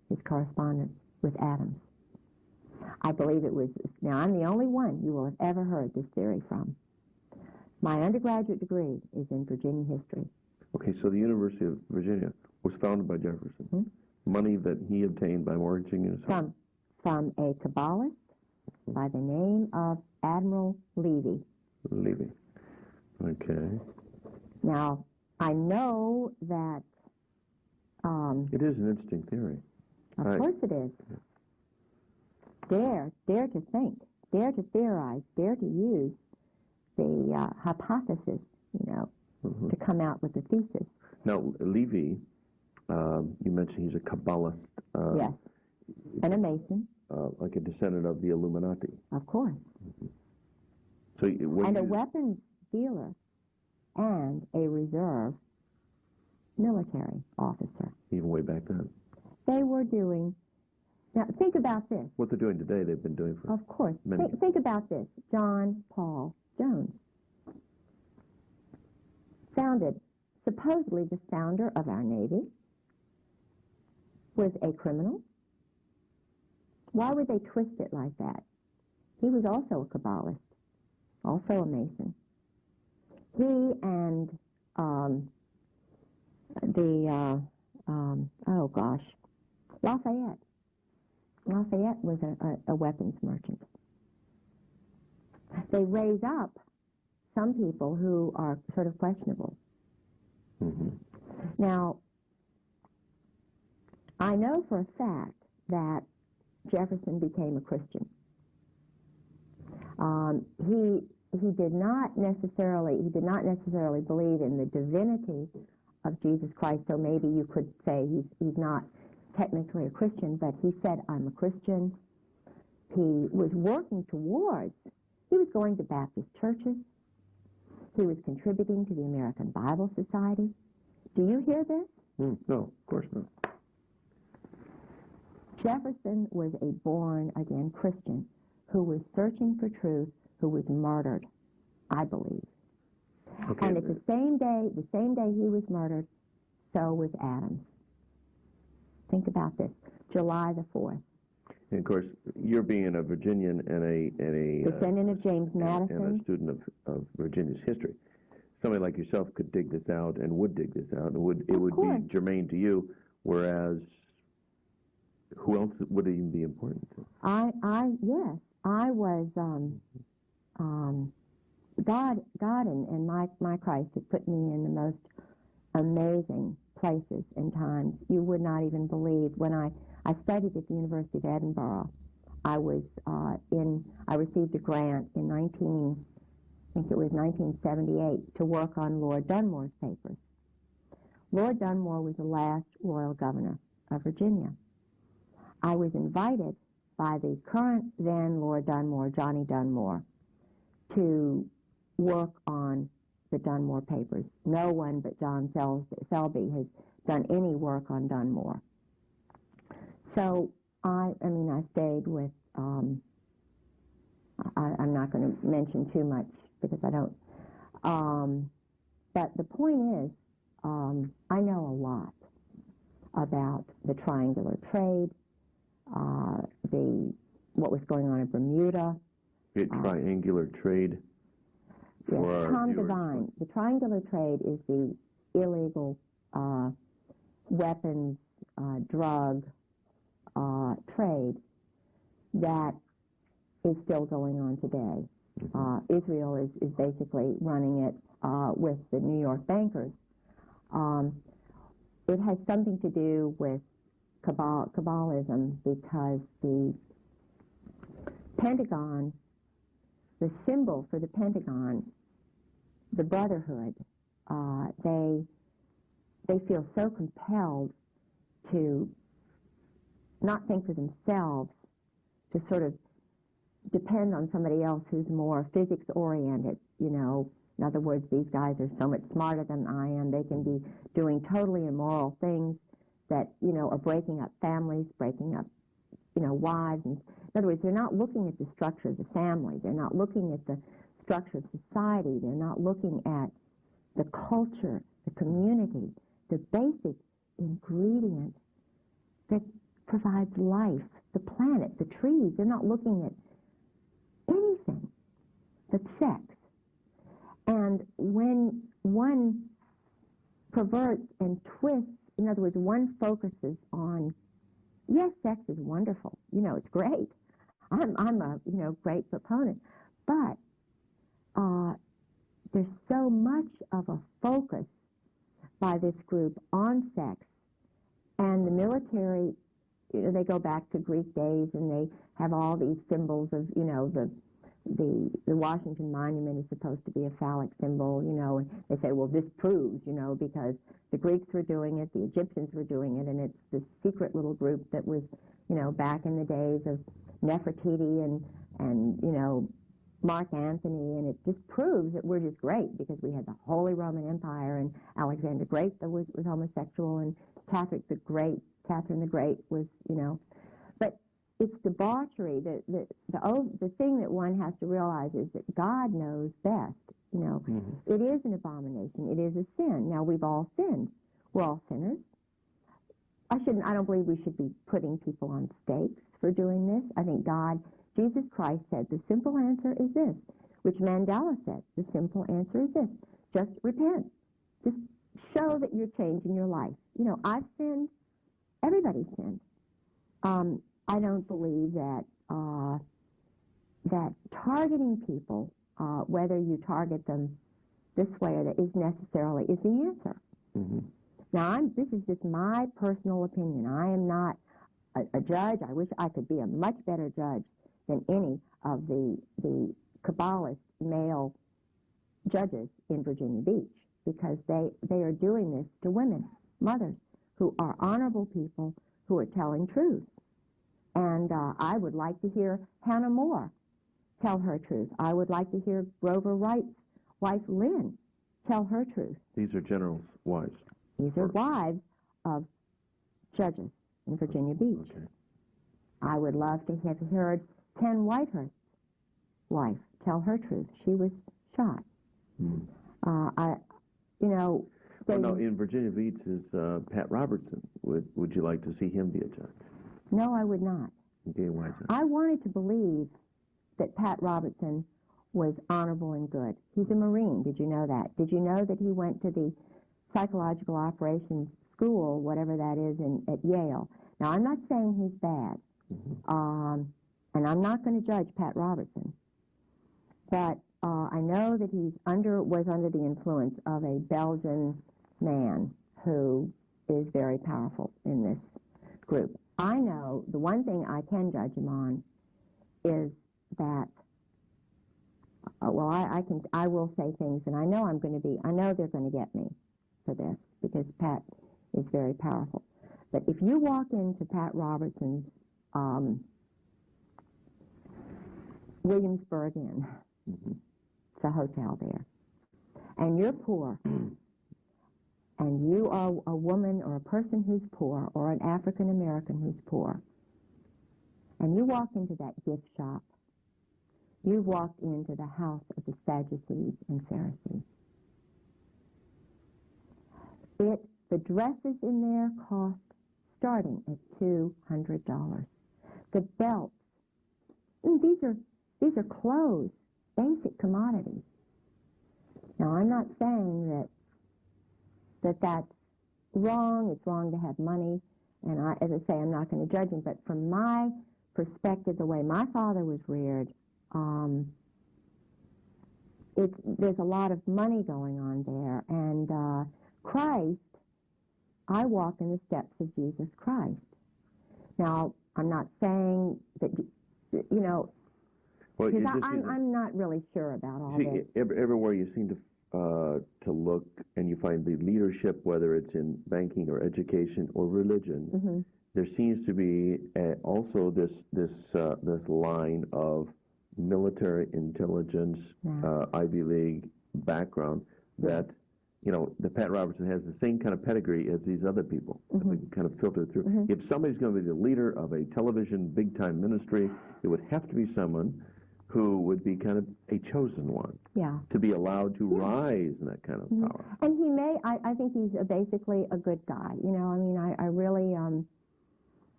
his correspondence with Adams. I believe it was, now I'm the only one you will have ever heard this theory from. My undergraduate degree is in Virginia history. Okay, so the University of Virginia was founded by Jefferson. Money that he obtained by mortgaging his home. From a Kabbalist by the name of Admiral Levy. Levy. Okay. Now, I know that... it is an interesting theory. Of course it is. Dare to think, dare to theorize, dare to use the hypothesis, to come out with a thesis. Now, Levy, you mentioned he's a Kabbalist. Yes, and a Mason. Like a descendant of the Illuminati. Of course. So, and a weapons dealer and a reserve military officer. Even way back then. They were doing... Now, think about this. What they're doing today, they've been doing for Of course. many Think about this. John Paul Jones. Supposedly the founder of our Navy, was a criminal. Why would they twist it like that? He was also a Kabbalist, also a Mason. He and Lafayette was a weapons merchant. They raise up some people who are sort of questionable. Now, I know for a fact that Jefferson became a Christian. He did not necessarily believe in the divinity of Jesus Christ, so maybe you could say he's not technically a Christian, but he said, I'm a Christian. He was working towards, he was going to Baptist churches. He was contributing to the American Bible Society. Do you hear this? No, of course not. Jefferson was a born-again Christian who was searching for truth, who was murdered, I believe. Okay. And at the same day he was murdered, so was Adams. Think about this, July the 4th. And of course, you're being a Virginian and a descendant of James Madison. And a student of Virginia's history. Somebody like yourself could dig this out and would dig this out, and it would be germane to you, whereas who else would it even be important to? Yes, I was, God and my Christ had put me in the most amazing places and times. You would not even believe. When I studied at the University of Edinburgh, I received a grant in I think it was 1978, to work on Lord Dunmore's papers. Lord Dunmore was the last royal governor of Virginia. I was invited by the current then Lord Dunmore, Johnny Dunmore, to work on the Dunmore papers. No one but John Selby has done any work on Dunmore. So I stayed with, I'm not going to mention too much because I don't, but the point is, I know a lot about the triangular trade, what was going on in Bermuda. Triangular trade? Yes, Tom Devine. The triangular trade is the illegal weapons, drug trade that is still going on today. Israel is basically running it with the New York bankers. It has something to do with Kabbalism, because the Pentagon, the symbol for the Pentagon, the Brotherhood, they feel so compelled to not think for themselves, to sort of depend on somebody else who's more physics-oriented, you know. In other words, these guys are so much smarter than I am. They can be doing totally immoral things that, you know, are breaking up families, breaking up, you know, wives. And in other words, they're not looking at the structure of the family. They're not looking at the structure of society. They're not looking at the culture, the community, the basic ingredient that provides life, the planet, the trees. They're not looking at anything but sex. And when one perverts and twists, in other words, one focuses on, yes, sex is wonderful, you know, it's great. I'm a, you know, great proponent. But there's so much of a focus by this group on sex, and the military, you know, they go back to Greek days and they have all these symbols of, you know, the Washington Monument is supposed to be a phallic symbol, you know, and they say, well, this proves, you know, because the Greeks were doing it, the Egyptians were doing it, and it's this secret little group that was, you know, back in the days of Nefertiti and you know, Mark Antony, and it just proves that we're just great because we had the Holy Roman Empire, and Alexander the Great that was homosexual, and Catherine the Great was, you know, but it's debauchery. The thing that one has to realize is that God knows best. You know, It is an abomination. It is a sin. Now, we've all sinned. We're all sinners. I don't believe we should be putting people on stakes for doing this. I think Jesus Christ said, the simple answer is this, which Mandela said, the simple answer is this: just repent. Just show that you're changing your life. You know, I've sinned. Everybody's sinned. I don't believe that that targeting people, whether you target them this way or that, is the answer. Now, this is just my personal opinion. I am not a judge. I wish I could be a much better judge than any of the Kabbalist male judges in Virginia Beach, because they are doing this to women, mothers, who are honorable people who are telling truth. And I would like to hear Hannah More tell her truth. I would like to hear Grover Wright's wife, Lynn, tell her truth. These are generals' wives? These are wives of judges in Virginia Beach. Okay. I would love to have heard Ken Whitehurst's wife tell her truth. She was shot. Well, no, in Virginia Beach is Pat Robertson. Would you like to see him be a judge? No, I would not. Okay, why is that? I wanted to believe that Pat Robertson was honorable and good. He's a Marine. Did you know that? Did you know that he went to the psychological operations school, whatever that is, at Yale? Now, I'm not saying he's bad, and I'm not going to judge Pat Robertson, but I know that he was under the influence of a Belgian man who is very powerful in this group. I know the one thing I can judge him on is that, I will say things, and I know they're going to get me for this, because Pat is very powerful. But if you walk into Pat Robertson's Williamsburg Inn, it's a hotel there, and you're poor, and you are a woman or a person who's poor, or an African American who's poor, and you walk into that gift shop, you've walked into the house of the Sadducees and Pharisees. The dresses in there cost starting at $200. The belts, these are clothes, basic commodities. Now, I'm not saying that's wrong. It's wrong to have money, and as I say, I'm not going to judge him. But from my perspective, the way my father was reared, there's a lot of money going on there, and Christ. I walk in the steps of Jesus Christ. Now, I'm not saying that, well, because I'm not really sure about all this. Everywhere you seem to look, and you find the leadership, whether it's in banking or education or religion, there seems to be also this line of military intelligence, Ivy League background that. The Pat Robertson has the same kind of pedigree as these other people that we can kind of filter through. If somebody's going to be the leader of a television big-time ministry, it would have to be someone who would be kind of a chosen one to be allowed to rise in that kind of power. And I think he's basically a good guy. I really,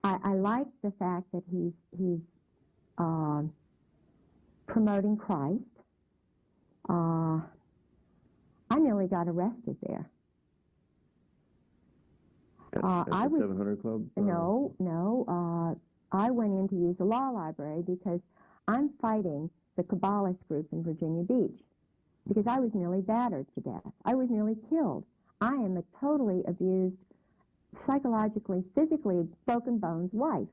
I like the fact that he's promoting Christ. I nearly got arrested there. At the 700 Club? No. I went in to use the law library because I'm fighting the Kabbalist group in Virginia Beach, because I was nearly battered to death. I was nearly killed. I am a totally abused, psychologically, physically broken bones wife.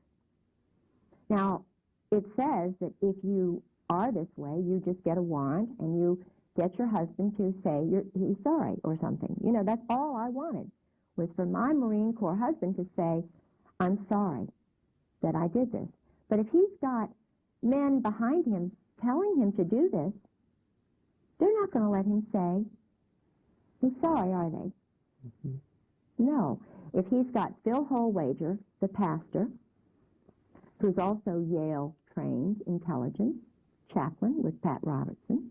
Now, it says that if you are this way, you just get a warrant and you get your husband to say he's sorry or something. That's all I wanted, was for my Marine Corps husband to say, I'm sorry that I did this. But if he's got men behind him telling him to do this, they're not going to let him say he's sorry, are they? No. If he's got Phil Holwager, the pastor, who's also Yale-trained intelligence chaplain with Pat Robertson,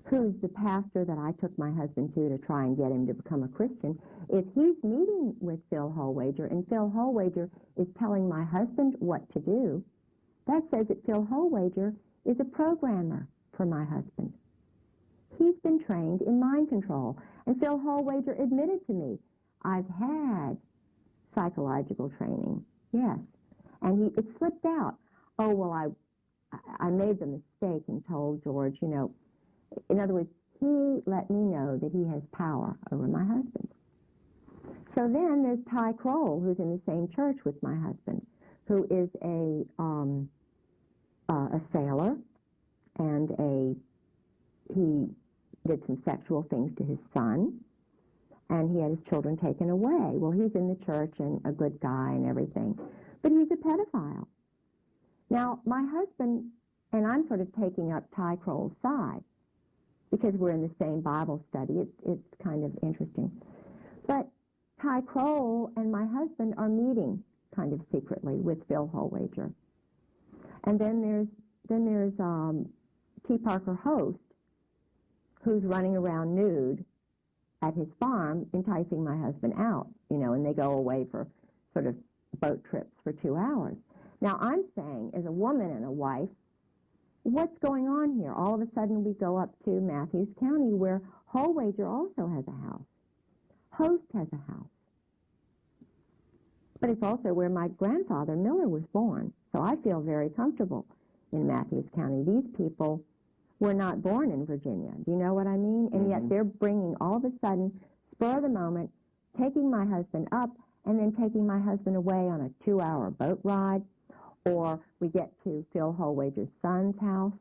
who's the pastor that I took my husband to try and get him to become a Christian, if he's meeting with Phil Holwager and Phil Holwager is telling my husband what to do, that says that Phil Holwager is a programmer for my husband. He's been trained in mind control. And Phil Holwager admitted to me, I've had psychological training, yes. And it slipped out. Oh, well, I made the mistake and told George, in other words, he let me know that he has power over my husband. So then there's Ty Kroll, who's in the same church with my husband, who is a sailor, and he did some sexual things to his son, and he had his children taken away. Well, he's in the church and a good guy and everything, but he's a pedophile. Now, my husband, and I'm sort of taking up Ty Kroll's side, because we're in the same Bible study. It's kind of interesting. But Ty Kroll and my husband are meeting kind of secretly with Phil Holwager. And then there's T. Parker Host, who's running around nude at his farm, enticing my husband out, and they go away for sort of boat trips for 2 hours. Now, I'm saying, as a woman and a wife, what's going on here? All of a sudden we go up to Matthews County, where Holwager also has a house. Host has a house. But it's also where my grandfather, Miller, was born. So I feel very comfortable in Matthews County. These people were not born in Virginia. Do you know what I mean? And yet they're bringing, all of a sudden, spur of the moment, taking my husband up and then taking my husband away on a 2-hour boat ride, or we get to Phil Holwager's son's house,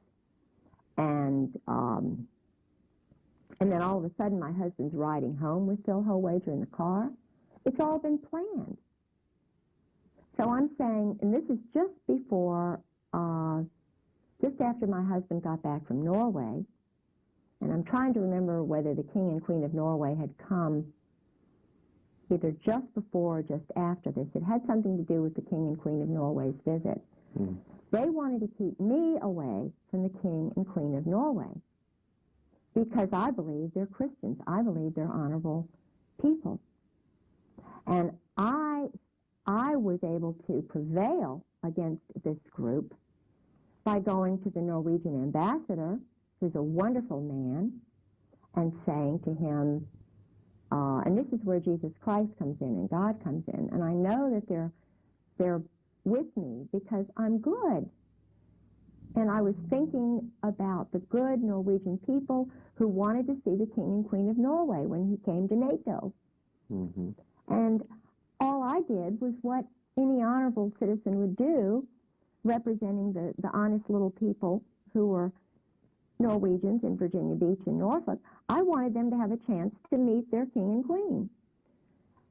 and then all of a sudden my husband's riding home with Phil Holwager in the car. It's all been planned. So I'm saying, and this is just before, just after my husband got back from Norway, and I'm trying to remember whether the King and Queen of Norway had come either just before or just after this. It had something to do with the King and Queen of Norway's visit. Mm. They wanted to keep me away from the King and Queen of Norway because I believe they're Christians. I believe they're honorable people. And I was able to prevail against this group by going to the Norwegian ambassador, who's a wonderful man, and saying to him, and this is where Jesus Christ comes in and God comes in, and I know that they're with me because I'm good. And I was thinking about the good Norwegian people who wanted to see the King and Queen of Norway when he came to NATO. Mm-hmm. And all I did was what any honorable citizen would do, representing the honest little people who were Norwegians in Virginia Beach and Norfolk. I wanted them to have a chance to meet their king and queen.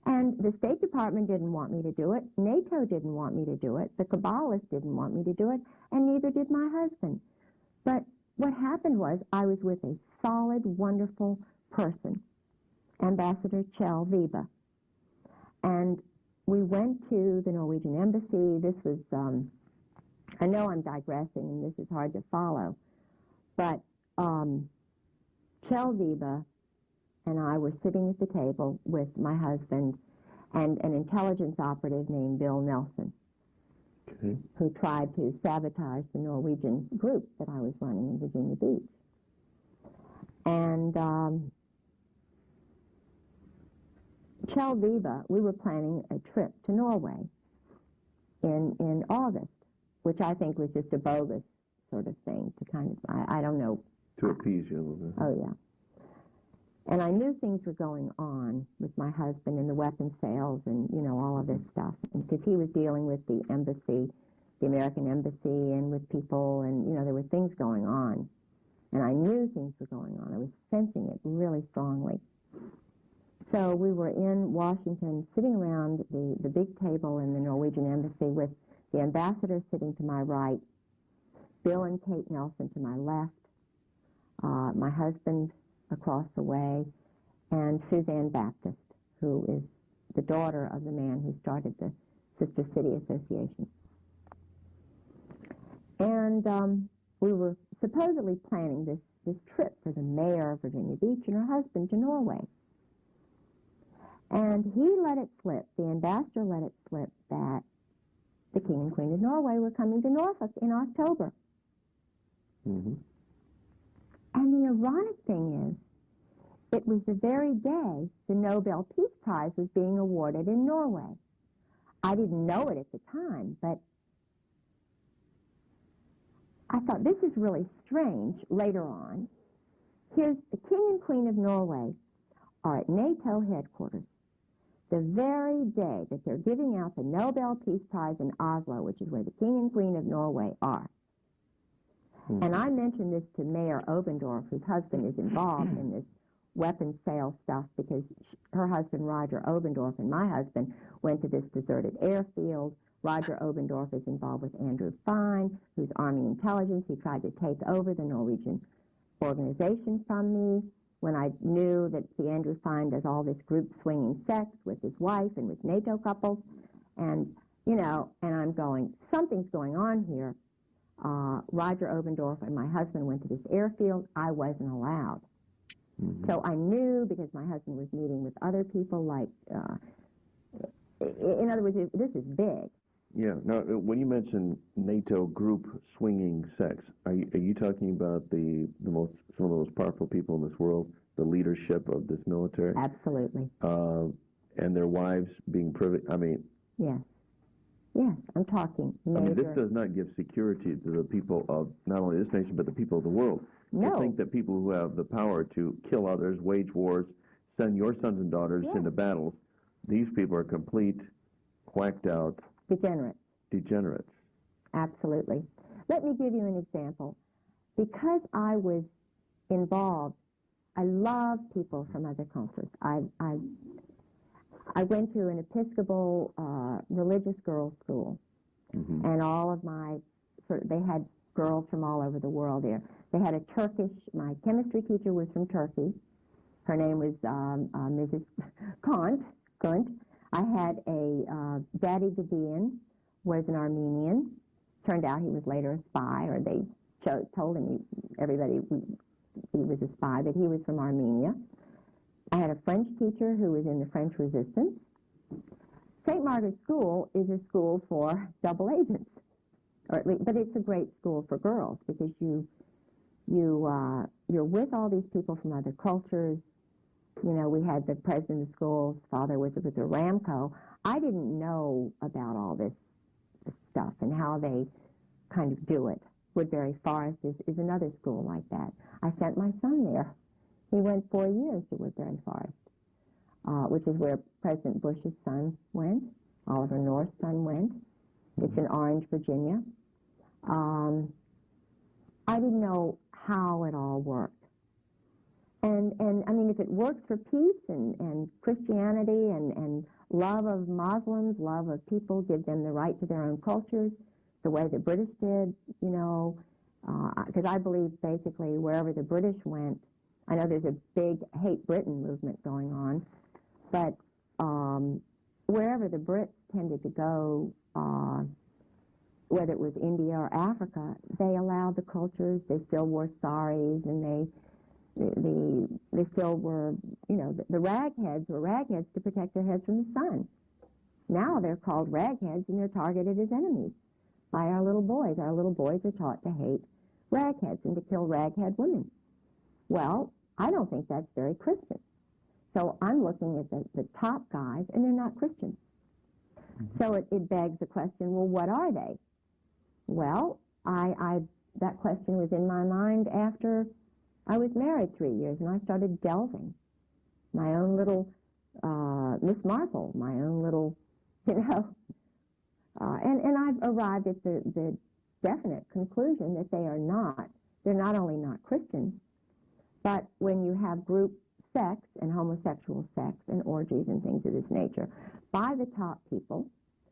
And the State Department didn't want me to do it. NATO didn't want me to do it. The Kabbalists didn't want me to do it. And neither did my husband. But what happened was I was with a solid, wonderful person, Ambassador Kjell Vibe. And we went to the Norwegian embassy. This was, I know I'm digressing and this is hard to follow, but Kjell Vibe and I were sitting at the table with my husband and an intelligence operative named Bill Nelson, okay, who tried to sabotage the Norwegian group that I was running in Virginia Beach. And Kjell Vibe, we were planning a trip to Norway in August, which I think was just a bogus sort of thing to kind of, I don't know. To appease you a little bit. Oh, yeah. And I knew things were going on with my husband and the weapons sales and, you know, all of this stuff. Because he was dealing with the embassy, the American embassy, and with people, and, you know, there were things going on. And I knew things were going on. I was sensing it really strongly. So we were in Washington, sitting around the big table in the Norwegian embassy with the ambassador sitting to my right, Bill and Kate Nelson to my left, my husband across the way, and Suzanne Baptist, who is the daughter of the man who started the Sister City Association. And we were supposedly planning this trip for the mayor of Virginia Beach and her husband to Norway. And he let it slip, the ambassador let it slip, that the King and Queen of Norway were coming to Norfolk in October. Mm-hmm. And the ironic thing is, it was the very day the Nobel Peace Prize was being awarded in Norway. I didn't know it at the time, but I thought, this is really strange later on. Here's the King and Queen of Norway are at NATO headquarters the very day that they're giving out the Nobel Peace Prize in Oslo, which is where the King and Queen of Norway are. Mm-hmm. And I mentioned this to Mayor Obendorf, whose husband is involved in this weapons sales stuff, because her husband, Roger Obendorf, and my husband went to this deserted airfield. Roger Obendorf is involved with Andrew Fine, who's Army intelligence. He tried to take over the Norwegian organization from me when I knew that the Andrew Fine does all this group swinging sex with his wife and with NATO couples. And, you know, and I'm going, something's going on here. Roger Obendorf and my husband went to this airfield. I wasn't allowed. Mm-hmm. So I knew, because my husband was meeting with other people, like, in other words, this is big. Yeah. Now, when you mention NATO group swinging sex, are you talking about some of the most powerful people in this world, the leadership of this military? Absolutely. And their wives being privy? I mean. Yes. Yes, I'm talking major. I mean, this does not give security to the people of not only this nation, but the people of the world. No. To think that people who have the power to kill others, wage wars, send your sons and daughters into battles, these people are complete, whacked out Degenerates. Absolutely. Let me give you an example. Because I was involved, I love people from other cultures. I went to an Episcopal religious girls' school, and all of my, they had girls from all over the world there. They had a my chemistry teacher was from Turkey. Her name was Mrs. Kunt. I had a Daddy Davian, was an Armenian. Turned out he was later a spy, or they told him, everybody he was a spy, but he was from Armenia. I had a French teacher who was in the French Resistance. St. Margaret's School is a school for double agents, or at least, but it's a great school for girls because you're with all these people from other cultures. You know, we had the president of the school, his father was with the Ramco. I didn't know about all this stuff and how they kind of do it. Woodbury Forest is another school like that. I sent my son there. He went 4 years to Woodbury Forest, which is where President Bush's son went, Oliver North's son went. It's in Orange, Virginia. I didn't know how it all worked. And I mean, if it works for peace and Christianity and love of Muslims, love of people, give them the right to their own cultures, the way the British did, you know, because I believe basically wherever the British went, I know there's a big hate Britain movement going on, but wherever the Brits tended to go, whether it was India or Africa, they allowed the cultures. They still wore saris, and they still were, you know, the ragheads were ragheads to protect their heads from the sun. Now they're called ragheads, and they're targeted as enemies by our little boys. Our little boys are taught to hate ragheads and to kill raghead women. Well, I don't think that's very Christian. So I'm looking at the top guys, and they're not Christians. So it begs the question, well, what are they? Well, that question was in my mind after I was married 3 years, and I started delving. My own little Miss Marple, my own little, you know, and I've arrived at the definite conclusion that they're not only not Christians, but when you have group sex and homosexual sex and orgies and things of this nature by the top people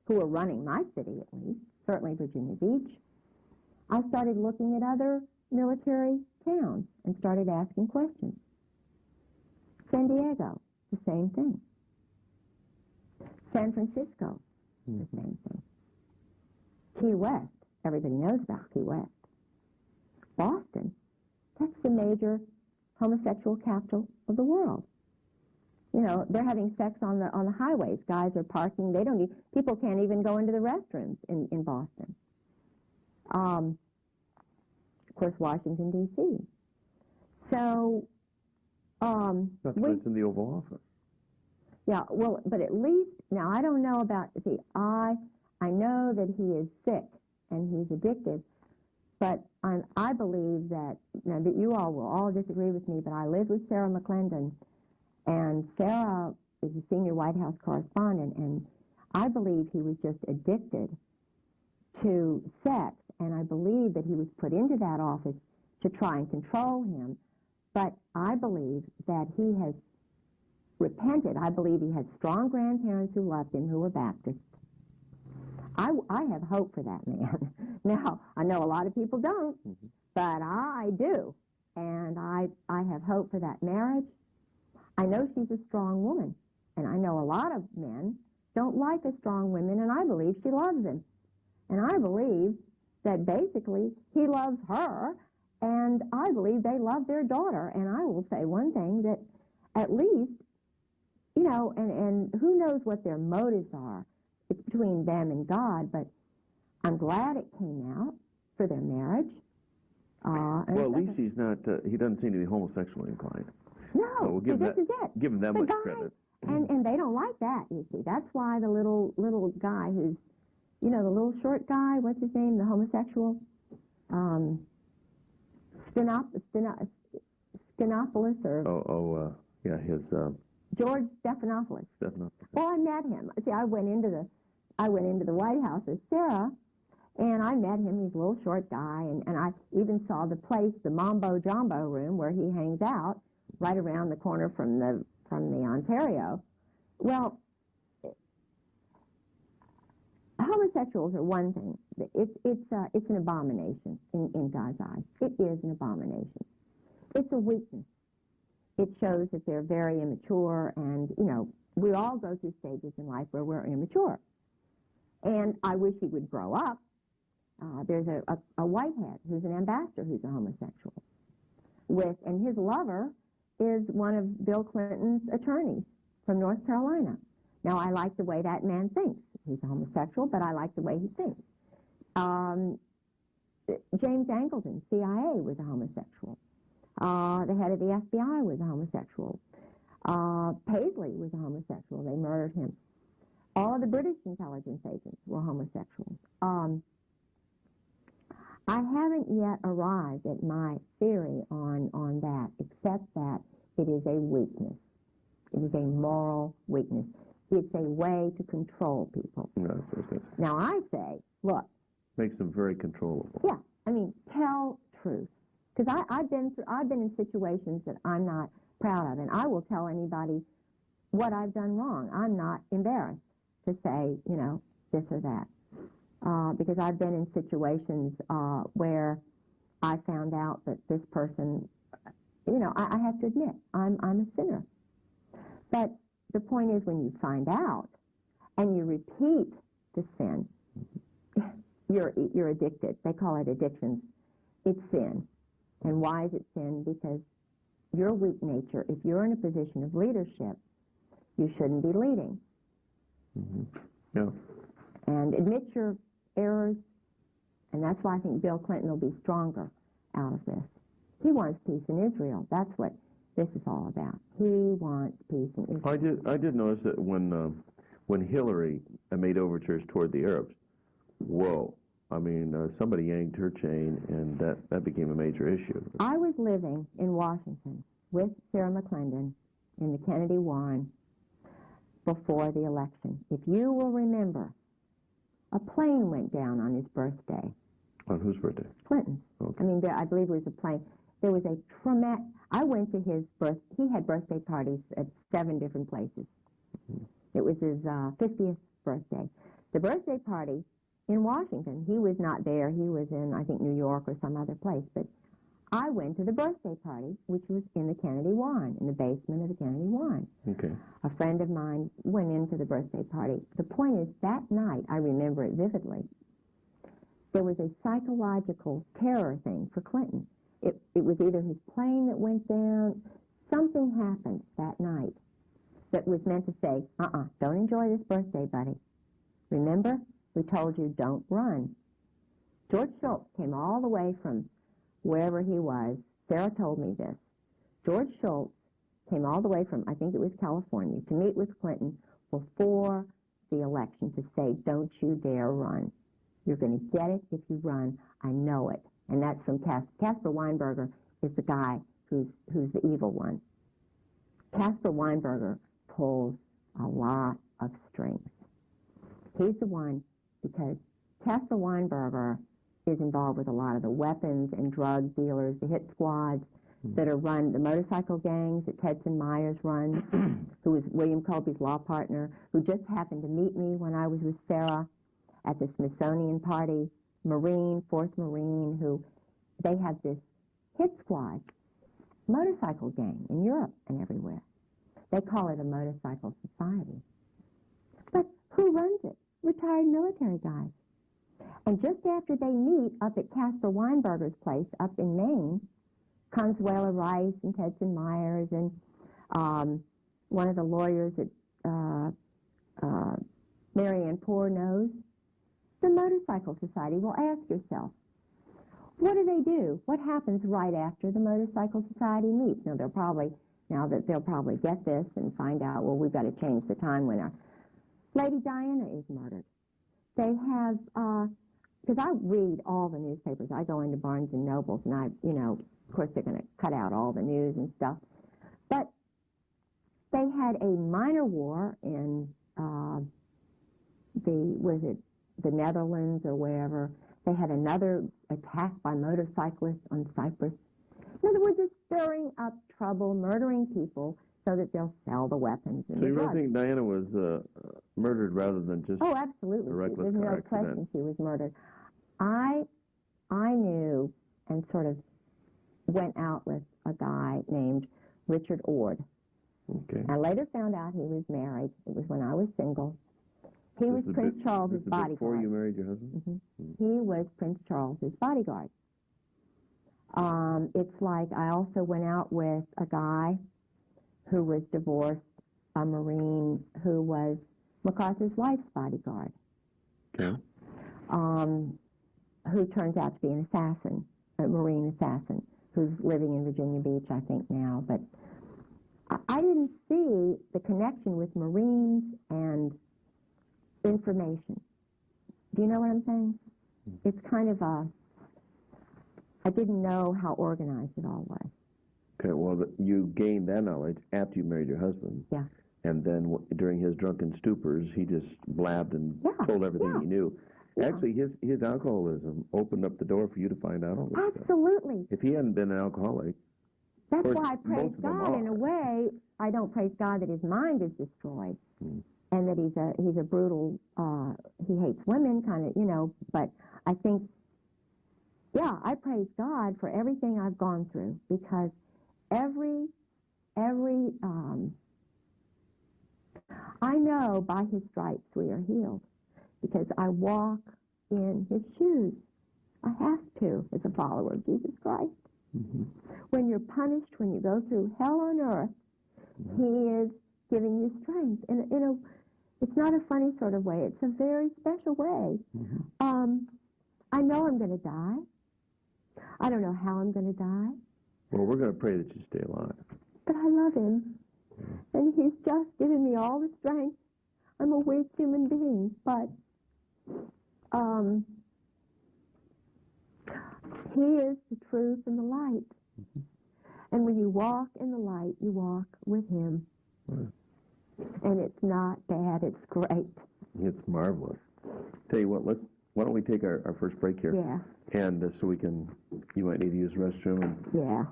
who are running my city, at least, certainly Virginia Beach, I started looking at other military towns and started asking questions. San Diego, the same thing. San Francisco, the same thing. Key West, everybody knows about Key West. Boston, that's the major homosexual capital of the world. You know, they're having sex on the highways. Guys are parking. People can't even go into the restrooms in Boston. Of course, Washington, D.C. So, that's what's in the Oval Office. Yeah, well, but at least, now I don't know about, I know that he is sick and he's addicted, but I believe that, now that you all will all disagree with me, but I lived with Sarah McClendon, and Sarah is a senior White House correspondent, and I believe he was just addicted to sex, and I believe that he was put into that office to try and control him, but I believe that he has repented. I believe he had strong grandparents who loved him, who were Baptists. I have hope for that man. Now, I know a lot of people don't, but I do, and I have hope for that marriage. I know she's a strong woman, and I know a lot of men don't like a strong woman, and I believe she loves him. And I believe that basically he loves her, and I believe they love their daughter. And I will say one thing, that at least, you know, and who knows what their motives are. It's between them and God, but I'm glad it came out for their marriage. Well, at least he's not, he doesn't seem to be homosexually inclined. No, so we'll give this is it. Give him that much guy, credit. And they don't like that, you see. That's why the little guy who's, you know, the little short guy, what's his name, the homosexual, Stenopolis, or... Yeah, his George Stephanopoulos. Stephanopoulos. Well, I met him. See, I went into the White House with Sarah, and I met him. He's a little short guy, and I even saw the place, the Mambo Jumbo room, where he hangs out, right around the corner from the Ontario. Well, homosexuals are one thing. It's an abomination in God's eyes. It is an abomination. It's a weakness. It shows that they're very immature, and, you know, we all go through stages in life where we're immature. And I wish he would grow up. There's a whitehead who's an ambassador who's a homosexual. And his lover is one of Bill Clinton's attorneys from North Carolina. Now, I like the way that man thinks. He's a homosexual, but I like the way he thinks. James Angleton, CIA, was a homosexual. The head of the FBI was a homosexual. Paisley was a homosexual. They murdered him. All of the British intelligence agents were homosexuals. I haven't yet arrived at my theory on that, except that it is a weakness. It is a moral weakness. It's a way to control people. No, okay. Now, I say, look. Makes them very controllable. Yeah, I mean, tell truth. Because I've been in situations that I'm not proud of, and I will tell anybody what I've done wrong. I'm not embarrassed to say, you know, this or that. Because I've been in situations where I found out that this person, you know, I have to admit, I'm a sinner. But the point is, when you find out and you repeat the sin, you're addicted. They call it addictions. It's sin. And why is it sin? Because your weak nature, if you're in a position of leadership, you shouldn't be leading. Mm-hmm. Yeah. And admit your errors, and that's why I think Bill Clinton will be stronger out of this. He wants peace in Israel. That's what this is all about. He wants peace in Israel. I did notice that when Hillary made overtures toward the Arabs, whoa. I mean, somebody yanked her chain, and that became a major issue. I was living in Washington with Sarah McClendon in the Kennedy Warren before the election. If you will remember, a plane went down on his birthday. On whose birthday? Clinton's. Okay. I mean, I believe it was a plane. There was a traumatic... I went to his he had birthday parties at 7 different places. Mm-hmm. It was his 50th birthday. The birthday party in Washington, he was not there. He was in, I think, New York or some other place. But I went to the birthday party, which was in the Kennedy Warren, in the basement of the Kennedy Warren. Okay. A friend of mine went into the birthday party. The point is, that night, I remember it vividly, there was a psychological terror thing for Clinton. It was either his plane that went down, something happened that night that was meant to say, don't enjoy this birthday, buddy. Remember? We told you don't run. George Shultz came all the way from wherever he was. Sarah told me this. George Shultz came all the way from, I think it was California, to meet with Clinton before the election to say, don't you dare run. You're going to get it if you run. I know it. And that's from Caspar Weinberger is the guy who's the evil one. Caspar Weinberger pulls a lot of strings. He's the one, because Caspar Weinberger is involved with a lot of the weapons and drug dealers, the hit squads that are run, the motorcycle gangs that Tedson Myers runs, who was William Colby's law partner, who just happened to meet me when I was with Sarah at the Smithsonian party, Marine, 4th Marine, who they have this hit squad, motorcycle gang in Europe and everywhere. They call it a motorcycle society. But who runs it? Retired military guys. And just after they meet up at Caspar Weinberger's place up in Maine, Consuela Rice and Tedson Myers and one of the lawyers that Marianne Poore knows, the Motorcycle Society. Well, ask yourself, what do they do? What happens right after the Motorcycle Society meets? Now, they'll probably get this and find out, well, we've got to change the time when our Lady Diana is murdered. They have, because I read all the newspapers. I go into Barnes and Nobles, and of course, they're going to cut out all the news and stuff. But they They had a minor war in the Netherlands or wherever. They had another attack by motorcyclists on Cyprus. In other words, it's stirring up trouble, murdering people so that they'll sell the weapons and So the you really drugs. think Diana was murdered rather than just Oh, absolutely. a reckless There's no car accident? question she was murdered. I knew and sort of went out with a guy named Richard Ord. Okay. I later found out he was married. It was when I was single. He was Prince Charles's bodyguard. Before you married your husband? He was Prince Charles's bodyguard. It's like I also went out with a guy who was divorced, a Marine who was MacArthur's wife's bodyguard. Okay. Who turns out to be an assassin, a Marine assassin, who's living in Virginia Beach, I think, now. But I didn't see the connection with Marines and information. Do you know what I'm saying? It's kind of I didn't know how organized it all was. Okay, well, you gained that knowledge after you married your husband. Yeah. And then during his drunken stupors, he just blabbed and told everything he knew. Yeah. Actually, his alcoholism opened up the door for you to find out all this stuff. Absolutely. If he hadn't been an alcoholic, That's course, why I praise most of them God in a are. way. I don't praise God that his mind is destroyed and that he's a brutal, he hates women kind of, you know, but I think, yeah, I praise God for everything I've gone through because every I know by his stripes we are healed because I walk in his shoes. I have to as a follower of Jesus Christ. When you're punished, when you go through hell on earth, he is giving you strength. And, you know, it's not a funny sort of way. It's a very special way. I know I'm going to die. I don't know how I'm going to die. well, we're going to pray that you stay alive. But I love him. And he's just given me all the strength. I'm a weak human being, but he is the truth and the light. And when you walk in the light, you walk with him. And it's not bad, it's great. It's marvelous. Tell you what, why don't we take our first break here? Yeah. And so you might need to use the restroom. And, Yeah.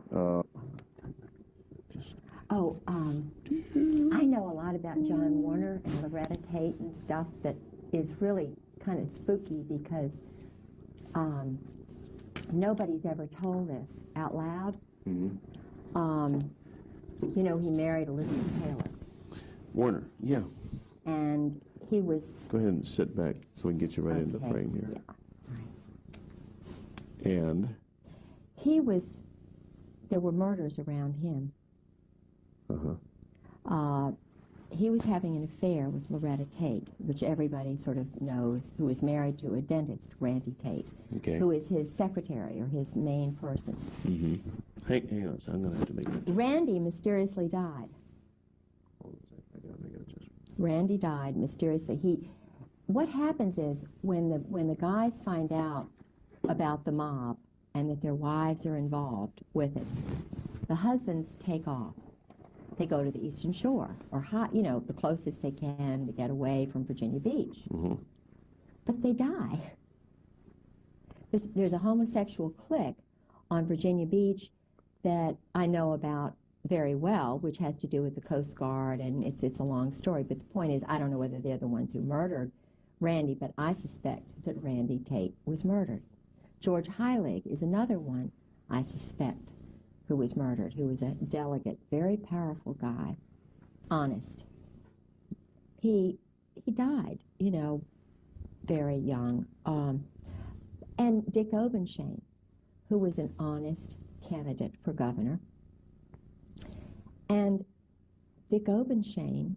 I know a lot about John Warner and Loretta Tate and stuff that is really kind of spooky because nobody's ever told this out loud. You know, he married Elizabeth Taylor. Warner, yeah. And he was... Go ahead and sit back so we can get you right into the frame here. Yeah. And? He was... There were murders around him. He was having an affair with Loretta Tate, which everybody sort of knows, who was married to a dentist, Randy Tate, who is his secretary or his main person. Hang on, so I'm going to have to make an adjustment. Randy mysteriously died. Hold on a second, I got to make an adjustment. Randy died mysteriously. What happens is when the guys find out about the mob and that their wives are involved with it, the husbands take off. They go to the Eastern Shore, or the closest they can to get away from Virginia Beach. But they die. There's a homosexual clique on Virginia Beach that I know about very well, which has to do with the Coast Guard, and it's a long story. But the point is, I don't know whether they're the ones who murdered Randy, but I suspect that Randy Tate was murdered. George Heilig is another one I suspect who was murdered, who was a delegate, very powerful guy, honest. He died, very young. And Dick Obenshain, who was an honest candidate for governor. And Dick Obenshain,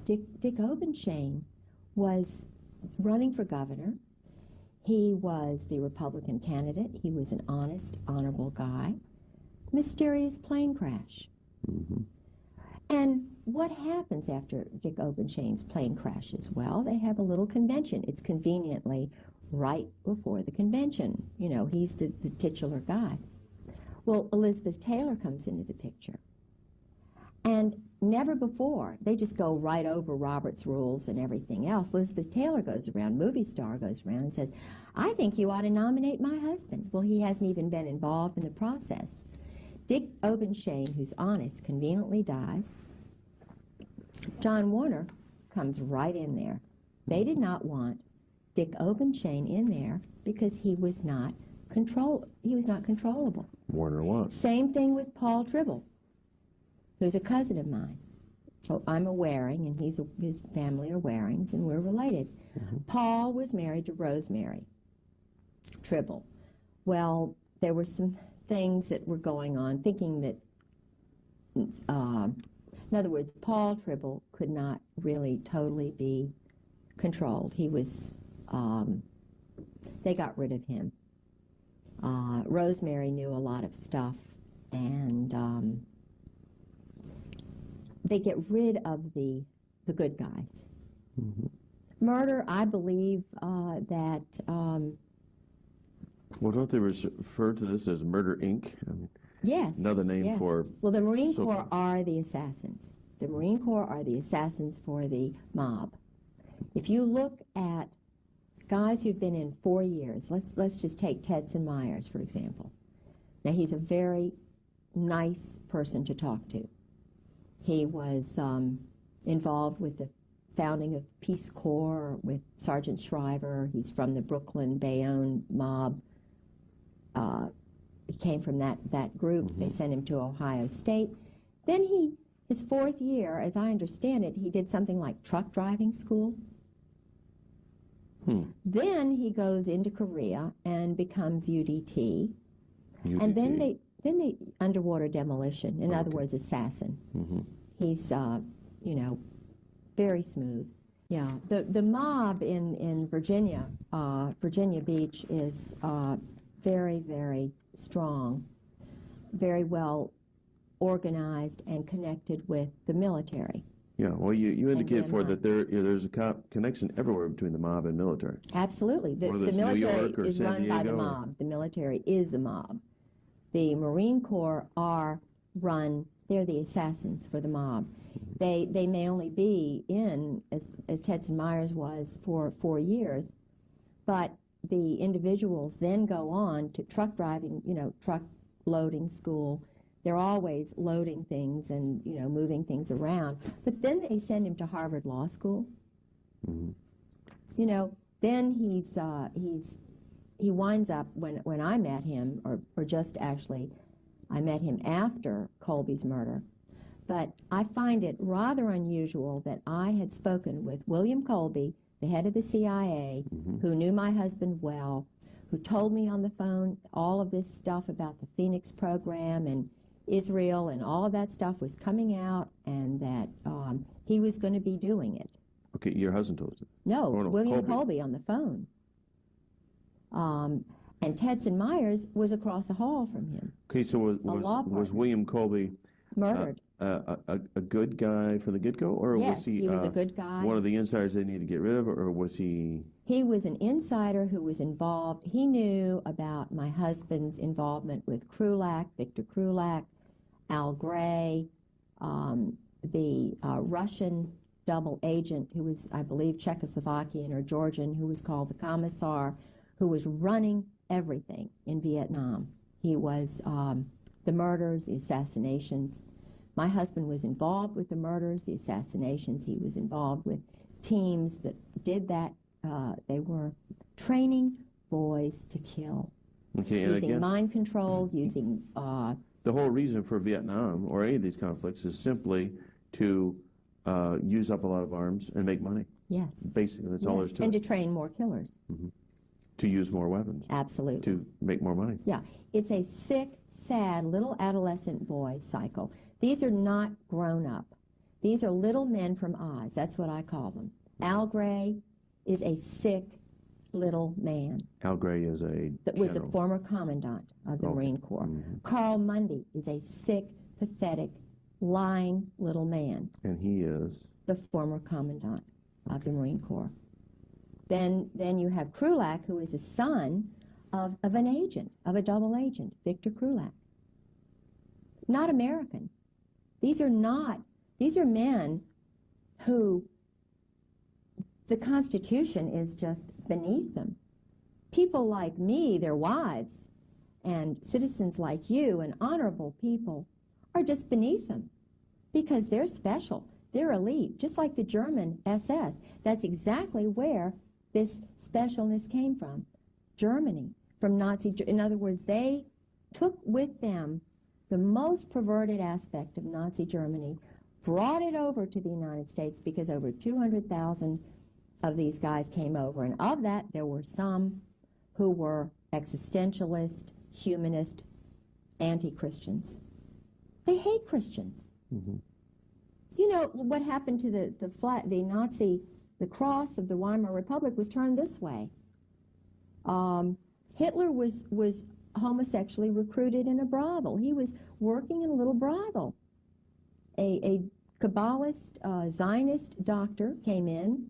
Dick Obenshain was running for governor. He was the Republican candidate. He was an honest, honorable guy. Mysterious plane crash. And what happens after Dick Obenshain's plane crashes? Well, they have a little convention. It's conveniently right before the convention. He's the titular guy. Well, Elizabeth Taylor comes into the picture. And never before, they just go right over Robert's rules and everything else. Elizabeth Taylor goes around, movie star goes around and says, I think you ought to nominate my husband. Well, he hasn't even been involved in the process. Dick Obenshane, who's honest, conveniently dies. John Warner comes right in there. They did not want Dick Obenshane in there because he was not controllable. Warner was. Same thing with Paul Tribble, who's a cousin of mine. So I'm a Waring, and his family are Warings, and we're related. Paul was married to Rosemary Tribble. Well, there were some things that were going on, thinking that, in other words, Paul Tribble could not really totally be controlled. He was, they got rid of him. Rosemary knew a lot of stuff, and they get rid of the good guys. Murder, I believe that... well, don't they refer to this as Murder, Inc.? I mean, yes. Another name yes. for... Well, the Marine Corps are the assassins. The Marine Corps are the assassins for the mob. If you look at guys who've been in 4 years, let's just take Tedson Myers, for example. Now, he's a very nice person to talk to. He was involved with the founding of Peace Corps with Sergeant Shriver. He's from the Brooklyn Bayonne mob. He came from that group. They sent him to Ohio State. Then his 4th year, as I understand it, he did something like truck driving school. Then he goes into Korea and becomes UDT. And then they underwater demolition. In other words, assassin. He's, very smooth. Yeah, the mob in Virginia, Virginia Beach, is very, very strong, very well organized and connected with the military. Yeah, well, you indicated before that there's a connection everywhere between the mob and military. Absolutely. The military is run by the mob. The military is the mob. The Marine Corps are run, they're the assassins for the mob. They may only be in, as Tedson Myers was, for 4 years, but the individuals then go on to truck driving, truck loading school. They're always loading things and, moving things around. But then they send him to Harvard Law School. Then he winds up, when I met him, or just actually, I met him after Colby's murder. But I find it rather unusual that I had spoken with William Colby, the head of the CIA, who knew my husband well, who told me on the phone all of this stuff about the Phoenix program and Israel, and all of that stuff was coming out, and that he was going to be doing it. Okay, your husband told you? No, William Colby on the phone. And Tedson Myers was across the hall from him. Okay, so was William Colby murdered? A good guy from the get-go, or yes, was he was a good guy. One of the insiders they need to get rid of, or was he... He was an insider who was involved. He knew about my husband's involvement with Krulak, Victor Krulak, Al Gray, the Russian double agent who was, I believe, Czechoslovakian or Georgian, who was called the Commissar, who was running everything in Vietnam. He was the murders, the assassinations. My husband was involved with the murders, the assassinations. He was involved with teams that did that. They were training boys to kill, using mind control, using... the whole reason for Vietnam, or any of these conflicts, is simply to use up a lot of arms and make money. Yes. Basically, that's all there's to it. And to train more killers. To use more weapons. Absolutely. To make more money. Yeah. It's a sick, sad little adolescent boy cycle. These are not grown up. These are little men from Oz. That's what I call them. Al Gray is a sick little man. Al Gray is a that was the former commandant of the Marine Corps. Carl Mundy is a sick, pathetic, lying little man. And he is? The former commandant of the Marine Corps. Then you have Krulak, who is a son of an agent, of a double agent, Victor Krulak. not American. These are men who the Constitution is just beneath them. People like me, their wives, and citizens like you and honorable people are just beneath them because they're special. They're elite, just like the German SS. That's exactly where this specialness came from. Germany, from Nazi. In other words, they took with them the most perverted aspect of Nazi Germany, brought it over to the United States because over 200,000 of these guys came over. And of that, there were some who were existentialist, humanist, anti-Christians. They hate Christians. Mm-hmm. You know, what happened to the cross of the Weimar Republic was turned this way. Hitler was homosexually recruited in a brothel. He was working in a little brothel. A Kabbalist, Zionist doctor came in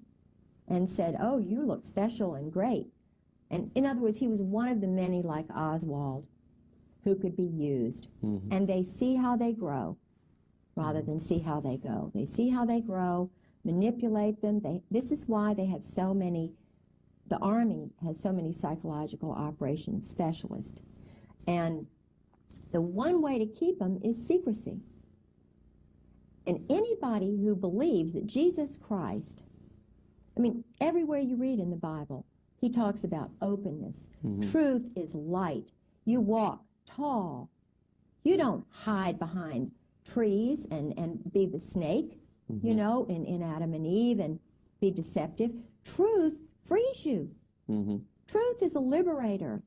and said, "Oh, you look special and great." And in other words, he was one of the many like Oswald who could be used. Mm-hmm. And they see how they grow rather than see how they go. They see how they grow, manipulate them. This is why they have so many, the Army has so many psychological operations specialists. And the one way to keep them is secrecy. And anybody who believes that Jesus Christ, I mean, everywhere you read in the Bible, he talks about openness. Mm-hmm. Truth is light. You walk tall. You don't hide behind trees and be the snake, mm-hmm. you know, in Adam and Eve and be deceptive. Truth frees you. Mm-hmm. Truth is a liberator.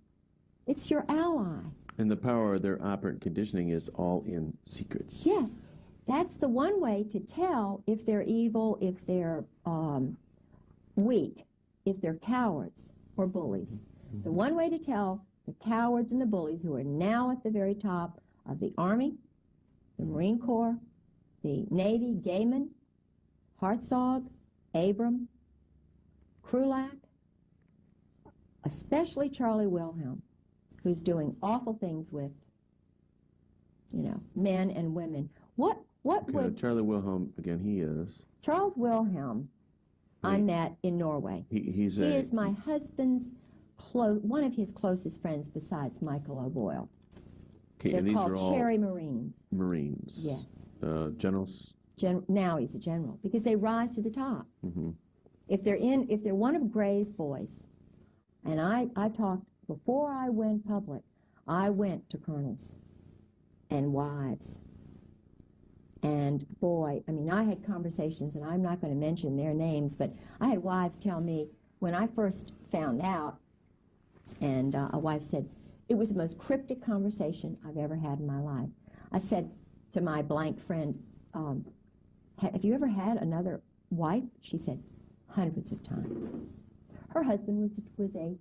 It's your ally. And the power of their operant conditioning is all in secrets. Yes. That's the one way to tell if they're evil, if they're weak, if they're cowards or bullies. Mm-hmm. The one way to tell the cowards and the bullies who are now at the very top of the Army, the Marine Corps, the Navy, Gaiman, Hartzog, Abram, Krulak, especially Charlie Wilhelm, who's doing awful things with, you know, men and women. What would... Charlie Wilhelm, again, he is... Charles Wilhelm, I met in Norway. He is my husband's one of his closest friends besides Michael O'Boyle. Okay, They're and these called are all Cherry Marines. Marines. Yes. Generals? Now he's a general because they rise to the top. Mm-hmm. If they're one of Gray's boys, and I talked, before I went public, I went to colonels and wives. And boy, I mean, I had conversations, and I'm not going to mention their names, but I had wives tell me, when I first found out, and a wife said, it was the most cryptic conversation I've ever had in my life. I said to my blank friend, have you ever had another wife? She said, hundreds of times. Her husband was a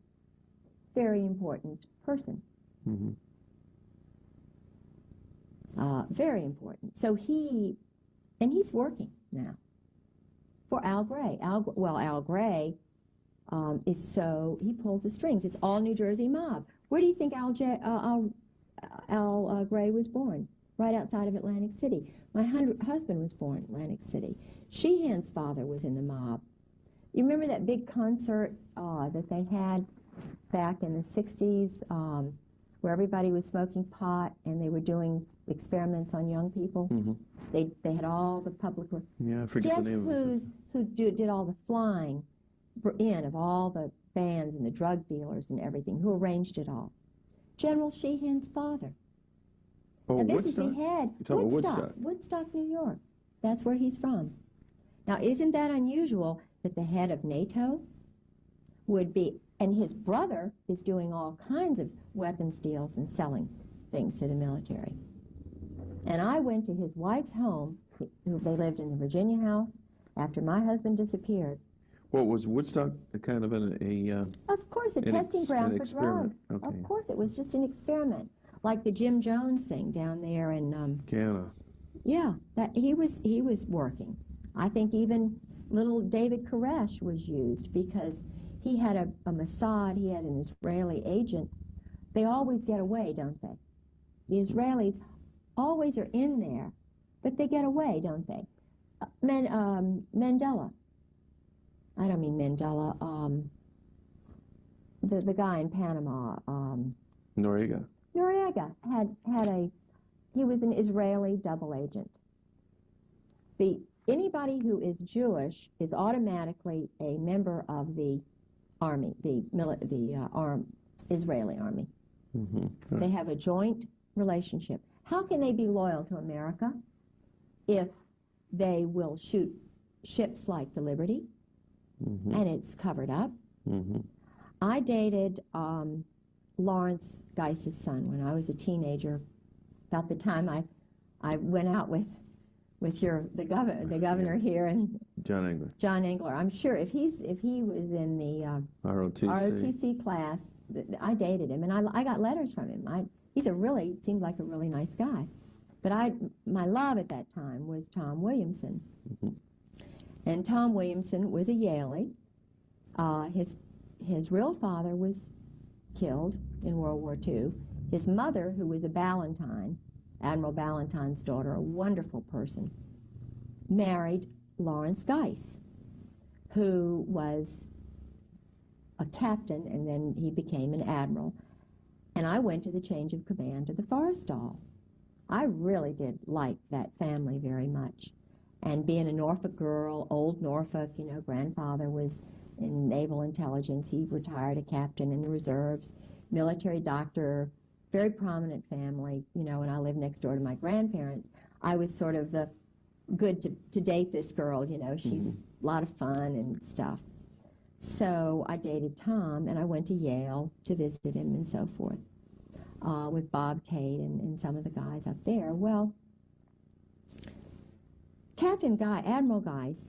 very important person. Mm-hmm. Very important. So he's working now for Al Gray. Al Gray he pulls the strings. It's all New Jersey mob. Where do you think Al Gray was born? Right outside of Atlantic City. My husband was born in Atlantic City. Sheehan's father was in the mob. You remember that big concert that they had back in the 60s where everybody was smoking pot and they were doing experiments on young people? Mm-hmm. They had all the public... Yeah, I forget the name of it. Who did all the flying in of all the bands and the drug dealers and everything, who arranged it all? General Sheehan's father. Oh, now, this Woodstock? is the head. You're talking about Woodstock, New York. That's where he's from. Now, isn't that unusual that the head of NATO would be, and his brother is doing all kinds of weapons deals and selling things to the military. And I went to his wife's home. They lived in the Virginia house after my husband disappeared. Well, was Woodstock kind of Of course, a testing ground for drugs. Okay. Of course, it was just an experiment, like the Jim Jones thing down there in Canada. Yeah, that he was working. I think even little David Koresh was used because he had a Mossad. He had an Israeli agent. They always get away, don't they? The Israelis always are in there, but they get away, don't they? Mandela. I don't mean Mandela. The guy in Panama. Noriega. Noriega he was an Israeli double agent. Anybody who is Jewish is automatically a member of the army, the Israeli army. Mm-hmm. They have a joint relationship. How can they be loyal to America if they will shoot ships like the Liberty, mm-hmm. and it's covered up? Mm-hmm. I dated Lawrence Geis's son when I was a teenager, about the time I went out with the governor here, and John Engler. I'm sure if he was in the ROTC class, I dated him, and I got letters from him. Seemed like a really nice guy. But my love at that time was Tom Williamson. Mm-hmm. And Tom Williamson was a Yalie. His real father was killed in World War II. His mother, who was a Ballantyne, Admiral Ballantyne's daughter, a wonderful person, married Lawrence Geis, who was a captain, and then he became an admiral. And I went to the change of command to the Forrestal. I really did like that family very much. And being a Norfolk girl, old Norfolk, grandfather was in naval intelligence. He retired a captain in the reserves, military doctor, very prominent family, and I lived next door to my grandparents. I was sort of the good to date this girl, she's a lot of fun and stuff. So I dated Tom, and I went to Yale to visit him and so forth, with Bob Tate and some of the guys up there. Well, Admiral Geis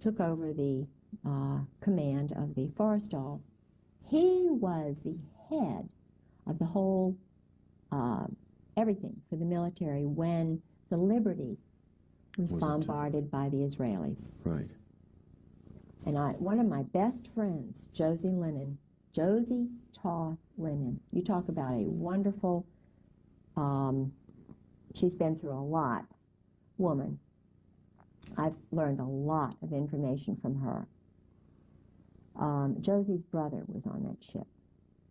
took over the command of the Forrestal. He was the head of the whole everything for the military when the Liberty was bombarded by the Israelis. Right. And one of my best friends, Josie Toth Lennon. You talk about a wonderful, she's been through a lot, woman. I've learned a lot of information from her. Josie's brother was on that ship.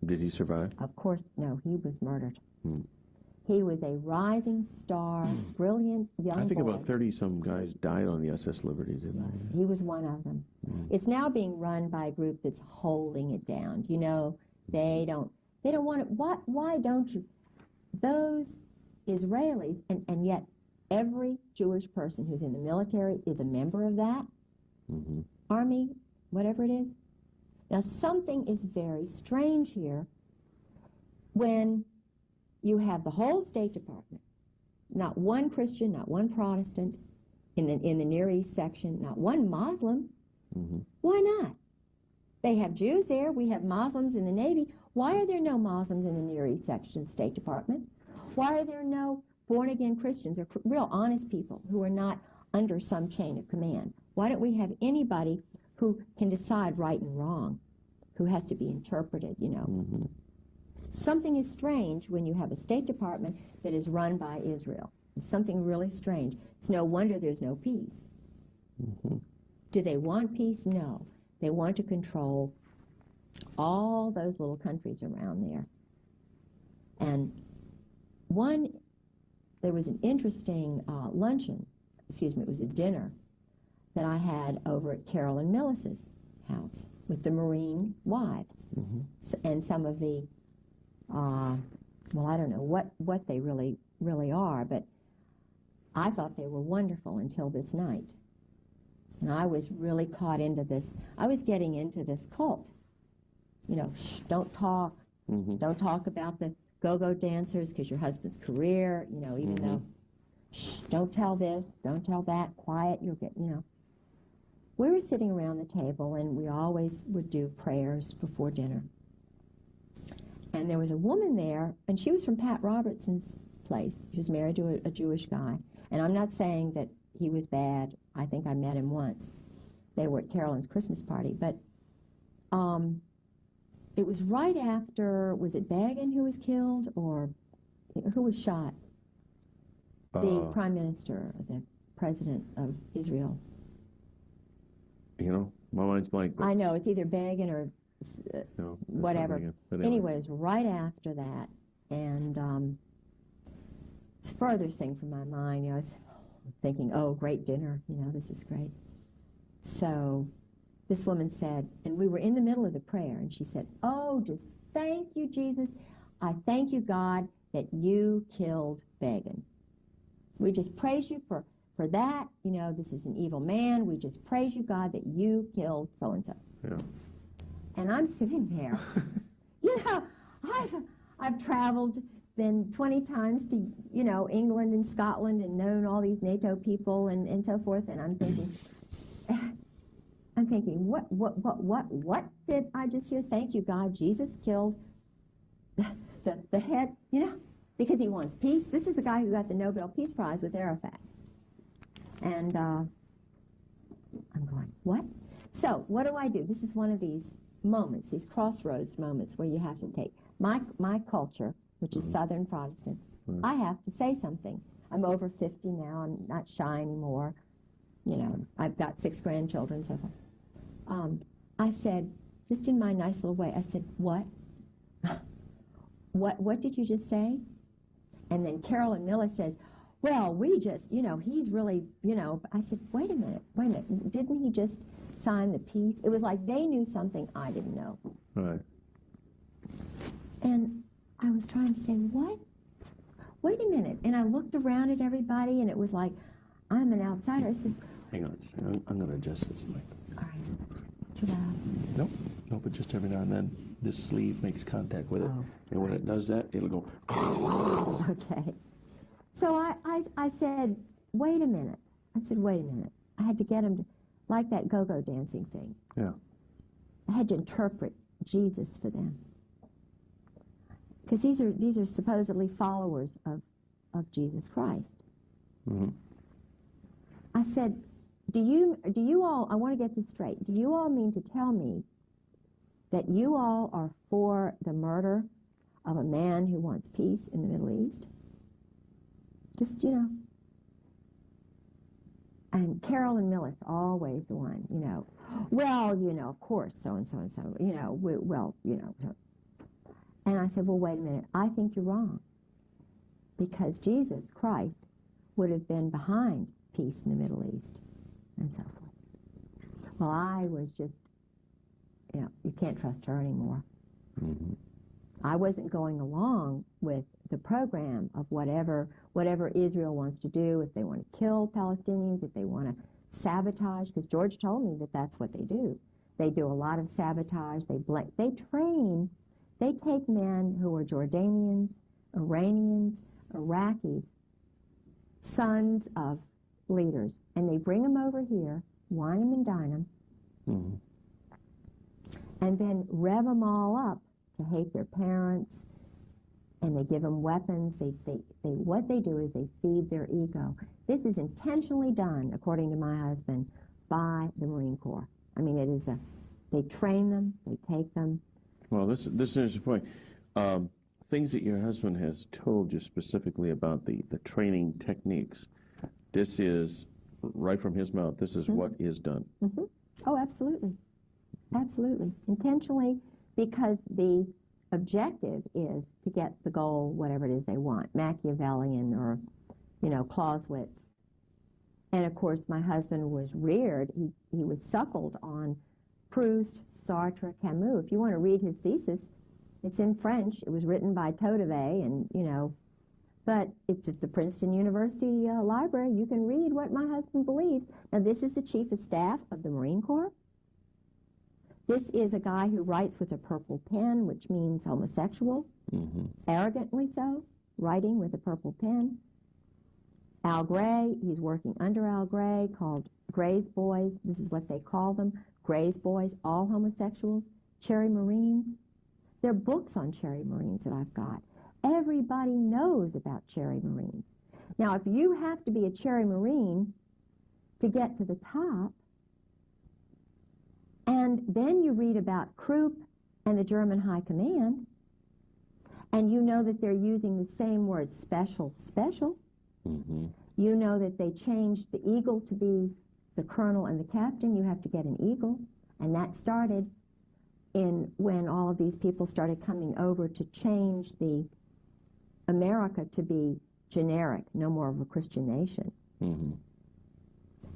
Did he survive? Of course, no, he was murdered. Hmm. He was a rising star, brilliant young boy. I think about 30-some guys died on the SS Liberty, didn't they? He was one of them. It's now being run by a group that's holding it down. They don't want it. Why don't you? Those Israelis, and yet every Jewish person who's in the military is a member of that army, whatever it is. Now, something is very strange here when you have the whole State Department, not one Christian, not one Protestant in the Near East section, not one Muslim. Why not? They have Jews there. We have Muslims in the Navy. Why are there no Muslims in the Near East section of the State Department? Why are there no born-again Christians or real honest people who are not under some chain of command? Why don't we have anybody who can decide right and wrong, who has to be interpreted, Something is strange when you have a State Department that is run by Israel. There's something really strange. It's no wonder there's no peace. Do they want peace? No. They want to control all those little countries around there. And there was an interesting it was a dinner that I had over at Carolyn Millis's house with the Marine wives and some of the, I don't know what they really are, but I thought they were wonderful until this night. And I was really caught into this. I was getting into this cult. Shh, don't talk. Don't talk about the go-go dancers because your husband's career, even though, shh, don't tell this, don't tell that, quiet, you'll get, We were sitting around the table, and we always would do prayers before dinner. And there was a woman there, and she was from Pat Robertson's place. She was married to a Jewish guy. And I'm not saying that he was bad. I think I met him once. They were at Carolyn's Christmas party. But it was right after, was it Bagan who was killed, or who was shot? The Prime Minister, the President of Israel. You know, my mind's blank. But I know, it's either Begin or no, whatever. But anyway, it was right after that, and it's the furthest thing from my mind. You know, I was thinking, oh, great dinner, you know, this is great. So this woman said, and we were in the middle of the prayer, and she said, oh, just thank you, Jesus. I thank you, God, that you killed Begin. We just praise you for that. You know, this is an evil man. We just praise you, God, that you killed so-and-so. Yeah. And I'm sitting there. You know, I've traveled, been 20 times to, you know, England and Scotland and known all these NATO people and so forth, and I'm thinking, what did I just hear? Thank you, God, Jesus killed the head, you know, because he wants peace. This is the guy who got the Nobel Peace Prize with Arafat. And I'm going, what? So what do? This is one of these moments, these crossroads moments where you have to take my culture, which is Southern Protestant. I have to say something. I'm over 50 now. I'm not shy anymore. You know, I've got 6 grandchildren, so forth. I said, just in my nice little way, I said, what? What did you just say? And then Carolyn Miller says, well, we just, you know, he's really, you know. I said, wait a minute. Didn't he just sign the peace? It was like they knew something I didn't know. Right. And I was trying to say, what? Wait a minute. And I looked around at everybody, and it was like, I'm an outsider. I said, Hang on a second. I'm going to adjust this mic. all right, too loud. Nope. Nope, but just every now and then, this sleeve makes contact with it. Oh. And when it does that, it'll go. Okay. So I said, wait a minute. I said, wait a minute. I had to get him to, like that go-go dancing thing. Yeah. I had to interpret Jesus for them. Because these are supposedly followers of Jesus Christ. Mm-hmm. I said, do you all, I want to get this straight, do you all mean to tell me that you all are for the murder of a man who wants peace in the Middle East? Just, you know. And Carolyn Millis, always the one, you know. Well, you know, of course, so-and-so and so, you know, well, you know. And I said, well, wait a minute. I think you're wrong. Because Jesus Christ would have been behind peace in the Middle East and so forth. Well, I was just, you know, you can't trust her anymore. Mm-hmm. I wasn't going along with the program of whatever Israel wants to do, if they want to kill Palestinians, if they want to sabotage, because George told me that that's what they do. They do a lot of sabotage. They train, they take men who are Jordanians, Iranians, Iraqis, sons of leaders, and they bring them over here, wine them and dine them, and then rev them all up to hate their parents, and they give them weapons. What they do is they feed their ego. This is intentionally done, according to my husband, by the Marine Corps. I mean, it is they train them, they take them. Well, this is the point. Things that your husband has told you specifically about the training techniques. This is right from his mouth. This is what is done. Mm-hmm. Oh, absolutely. Absolutely. Intentionally, because the objective is to get the goal, whatever it is they want, Machiavellian or, you know, Clausewitz. And of course, my husband was reared, he was suckled on Proust, Sartre, Camus. If you want to read his thesis, it's in French. It was written by Todevay, and, you know, but it's at the Princeton University library. You can read what my husband believes. Now, this is the Chief of Staff of the Marine Corps. This is a guy who writes with a purple pen, which means homosexual, arrogantly so, writing with a purple pen. Al Gray, he's working under Al Gray, called Gray's Boys. This is what they call them, Gray's Boys, all homosexuals. Cherry Marines. There are books on Cherry Marines that I've got. Everybody knows about Cherry Marines. Now, if you have to be a Cherry Marine to get to the top, and then you read about Krupp and the German High Command, and you know that they're using the same word, special, You know that they changed the eagle to be the colonel and the captain. You have to get an eagle. And that started in when all of these people started coming over to change the America to be generic, no more of a Christian nation. Mm-hmm.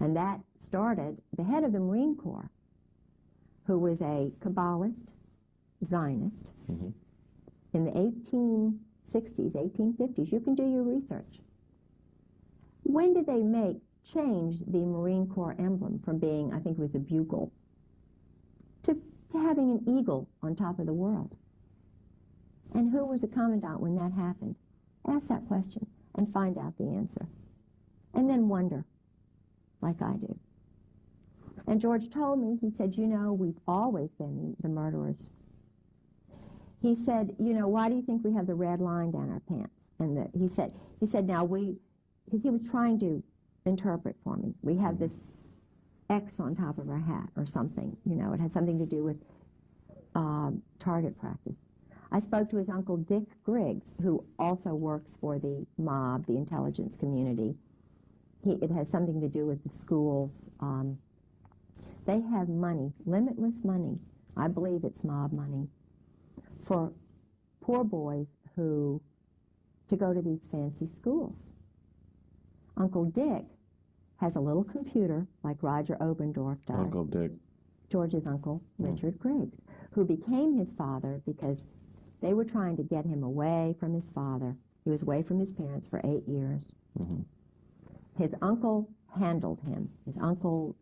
And that started, the head of the Marine Corps, who was a Kabbalist, Zionist, Mm-hmm. in the 1860s, 1850s. You can do your research. When did they change the Marine Corps emblem from being, I think it was a bugle, to having an eagle on top of the world? And who was the commandant when that happened? Ask that question and find out the answer. And then wonder, like I do. And George told me, he said, you know, we've always been the murderers. He said, you know, why do you think we have the red line down our pants? And he said, now because he was trying to interpret for me. We have this X on top of our hat or something. You know, it had something to do with target practice. I spoke to his uncle Dick Griggs, who also works for the mob, the intelligence community. It has something to do with the schools. They have money, limitless money. I believe it's mob money for poor boys to go to these fancy schools. Uncle Dick has a little computer like Roger Obendorf does. Uncle Dick. George's uncle, Richard Griggs, who became his father because they were trying to get him away from his father. He was away from his parents for 8 years. Mm-hmm. His uncle handled him. His uncle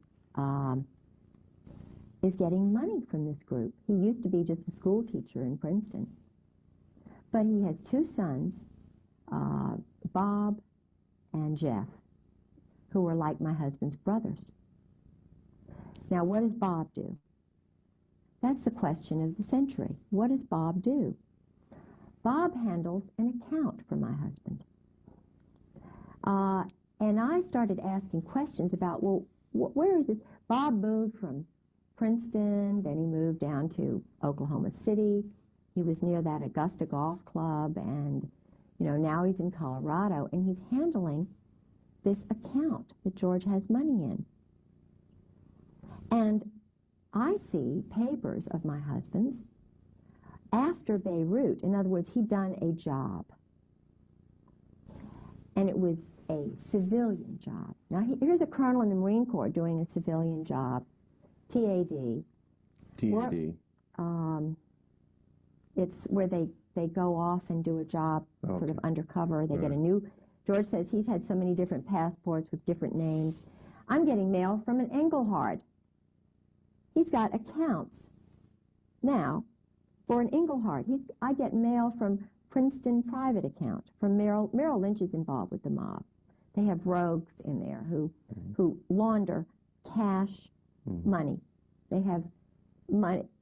is getting money from this group. He used to be just a school teacher in Princeton. But he has 2 sons, Bob and Jeff, who were like my husband's brothers. Now, what does Bob do? That's the question of the century. What does Bob do? Bob handles an account for my husband. And I started asking questions about, well, where is this? Bob moved from Princeton, then he moved down to Oklahoma City. He was near that Augusta Golf Club, and, you know, now he's in Colorado, and he's handling this account that George has money in. And I see papers of my husband's after Beirut. In other words, he'd done a job. And it was a civilian job. Now, here's a colonel in the Marine Corps doing a civilian job, TAD. TAD. It's where they go off and do a job sort of undercover. They get a new, George says he's had so many different passports with different names. I'm getting mail from an Engelhard. He's got accounts now for an Engelhard. I get mail from Princeton private account from Merrill Lynch is involved with the mob. They have rogues in there who launder cash money. They have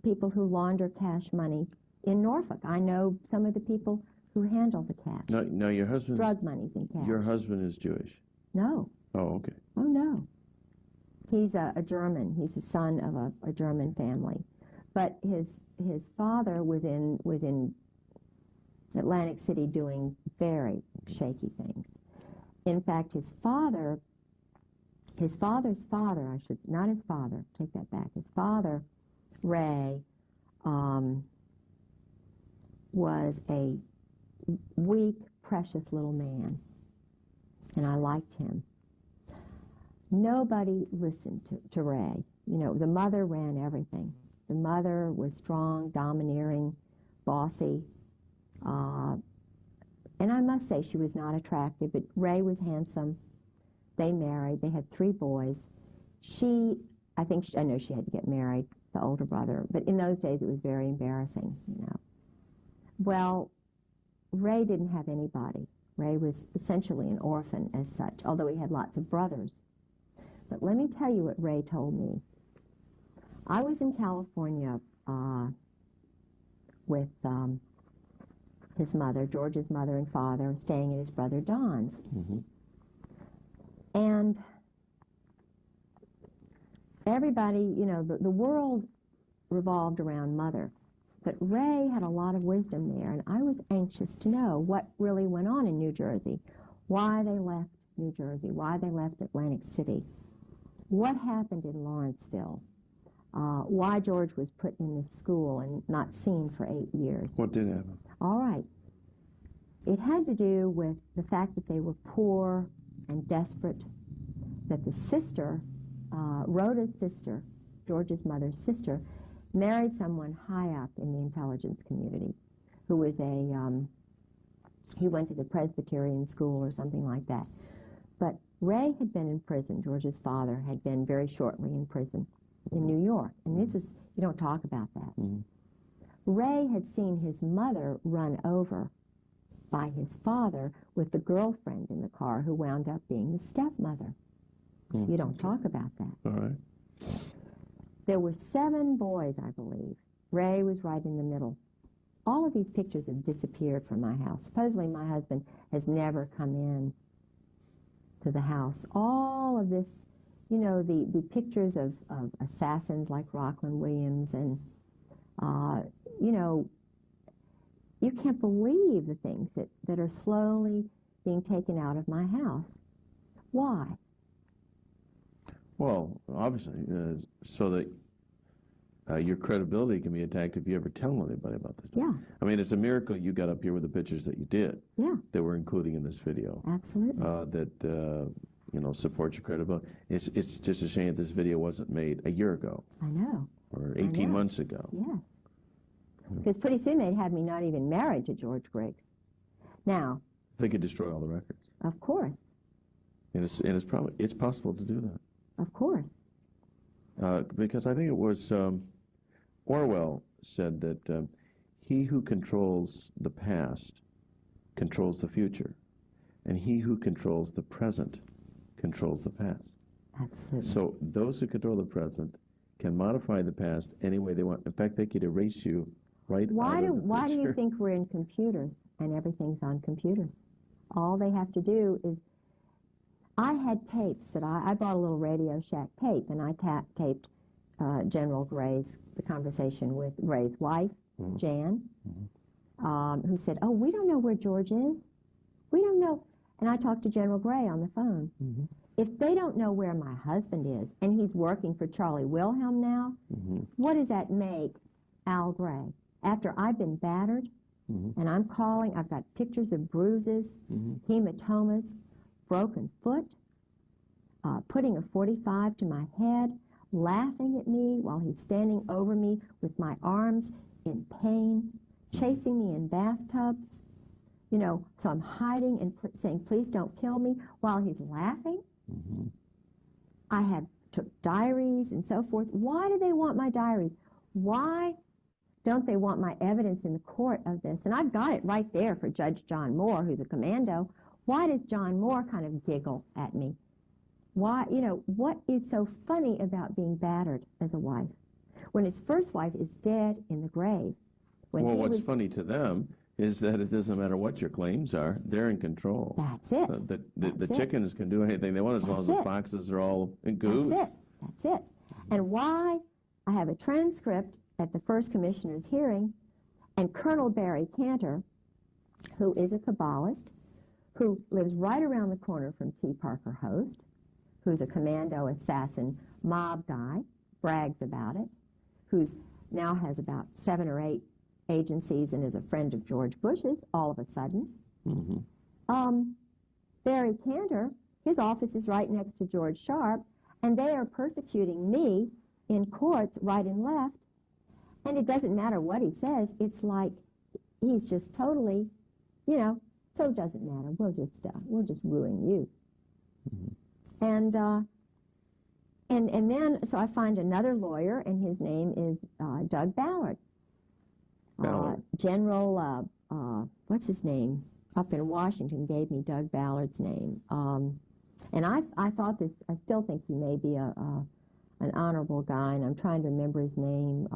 people who launder cash money in Norfolk. I know some of the people who handle the cash. No, your husband. Drug money's in cash. Your husband is Jewish. No. Oh, okay. Oh no. He's a German. He's the son of a German family, but his father was in Atlantic City doing very shaky things. In fact, his father's father, not his father, take that back. His father, Ray, was a weak, precious little man, and I liked him. Nobody listened to Ray. You know, the mother ran everything. The mother was strong, domineering, bossy, and I must say she was not attractive, but Ray was handsome. They married. They had 3 boys. I know she had to get married, the older brother, but in those days it was very embarrassing, you know. Well, Ray didn't have anybody. Ray was essentially an orphan as such, although he had lots of brothers. But let me tell you what Ray told me. I was in California with his mother, George's mother and father, staying at his brother Don's. Mm-hmm. And everybody, you know, the world revolved around Mother. But Ray had a lot of wisdom there, and I was anxious to know what really went on in New Jersey, why they left New Jersey, why they left Atlantic City, what happened in Lawrenceville, why George was put in this school and not seen for 8 years. What did happen? All right. It had to do with the fact that they were poor and desperate, that the sister, Rhoda's sister, George's mother's sister, married someone high up in the intelligence community who was he went to the Presbyterian school or something like that. But Ray had been in prison. George's father had been very shortly in prison in New York. And this is, you don't talk about that. Mm-hmm. Ray had seen his mother run over by his father with the girlfriend in the car who wound up being the stepmother. Mm-hmm. You don't talk about that. All right. There were 7 boys, I believe. Ray was right in the middle. All of these pictures have disappeared from my house. Supposedly my husband has never come in to the house. All of this, you know, the pictures of assassins like Rockland Williams and, you know, you can't believe the things that are slowly being taken out of my house. Why? Well, obviously, so that your credibility can be attacked if you ever tell anybody about this stuff. Yeah. I mean, it's a miracle you got up here with the pictures that you did. Yeah. That we're including in this video. Absolutely. That you know, supports your credibility. It's just a shame that this video wasn't made a year ago. I know. Or 18 months ago. Yes. Because pretty soon they'd have me not even married to George Griggs. Now, They could destroy all the records. of course, And it's possible to do that. of course. Because I think it was Orwell said that he who controls the past controls the future, and he who controls the present controls the past. Absolutely. So those who control the present can modify the past any way they want. In fact, they could erase you right Why out do of the why do you picture. think we're in computers and everything's on computers? All they have to do is, I had tapes that I bought a little Radio Shack tape, and I taped General Gray's, the conversation with Gray's wife, Jan, who said, "Oh, we don't know where George is. We don't know." And I talked to General Gray on the phone. If they don't know where my husband is, and he's working for Charlie Wilhelm now, what does that make Al Gray? After I've been battered, and I'm calling, I've got pictures of bruises, hematomas, broken foot, putting a 45 to my head, laughing at me while he's standing over me with my arms in pain, chasing me in bathtubs. You know, so I'm hiding and saying, "Please don't kill me," while he's laughing. I have took diaries and so forth. Why do they want my diaries? Why don't they want my evidence in the court of this? And I've got it right there for Judge John Moore, who's a commando. Why does John Moore kind of giggle at me? Why, you know, what is so funny about being battered as a wife when his first wife is dead in the grave? When Well, what's funny to them is that it doesn't matter what your claims are, they're in control. That's it. The That's it. chickens can do anything they want as long as the That's it. foxes are all in goose. That's it. That's it. And why I have a transcript at the first commissioner's hearing, and Colonel Barry Cantor, who is a Kabbalist, who lives right around the corner from T. Parker Host, who's a commando assassin mob guy, brags about it, who's now has about 7 or 8 agencies and is a friend of George Bush's all of a sudden. Barry Cantor, his office is right next to George Sharp, and they are persecuting me in courts right and left. And it doesn't matter what he says. It's like he's just totally, you know, so it doesn't matter. We'll just ruin you. And then, so I find another lawyer, and his name is Doug Ballard. General, what's his name? Up in Washington gave me Doug Ballard's name. And I thought this, I still think he may be an honorable guy, and I'm trying to remember his name,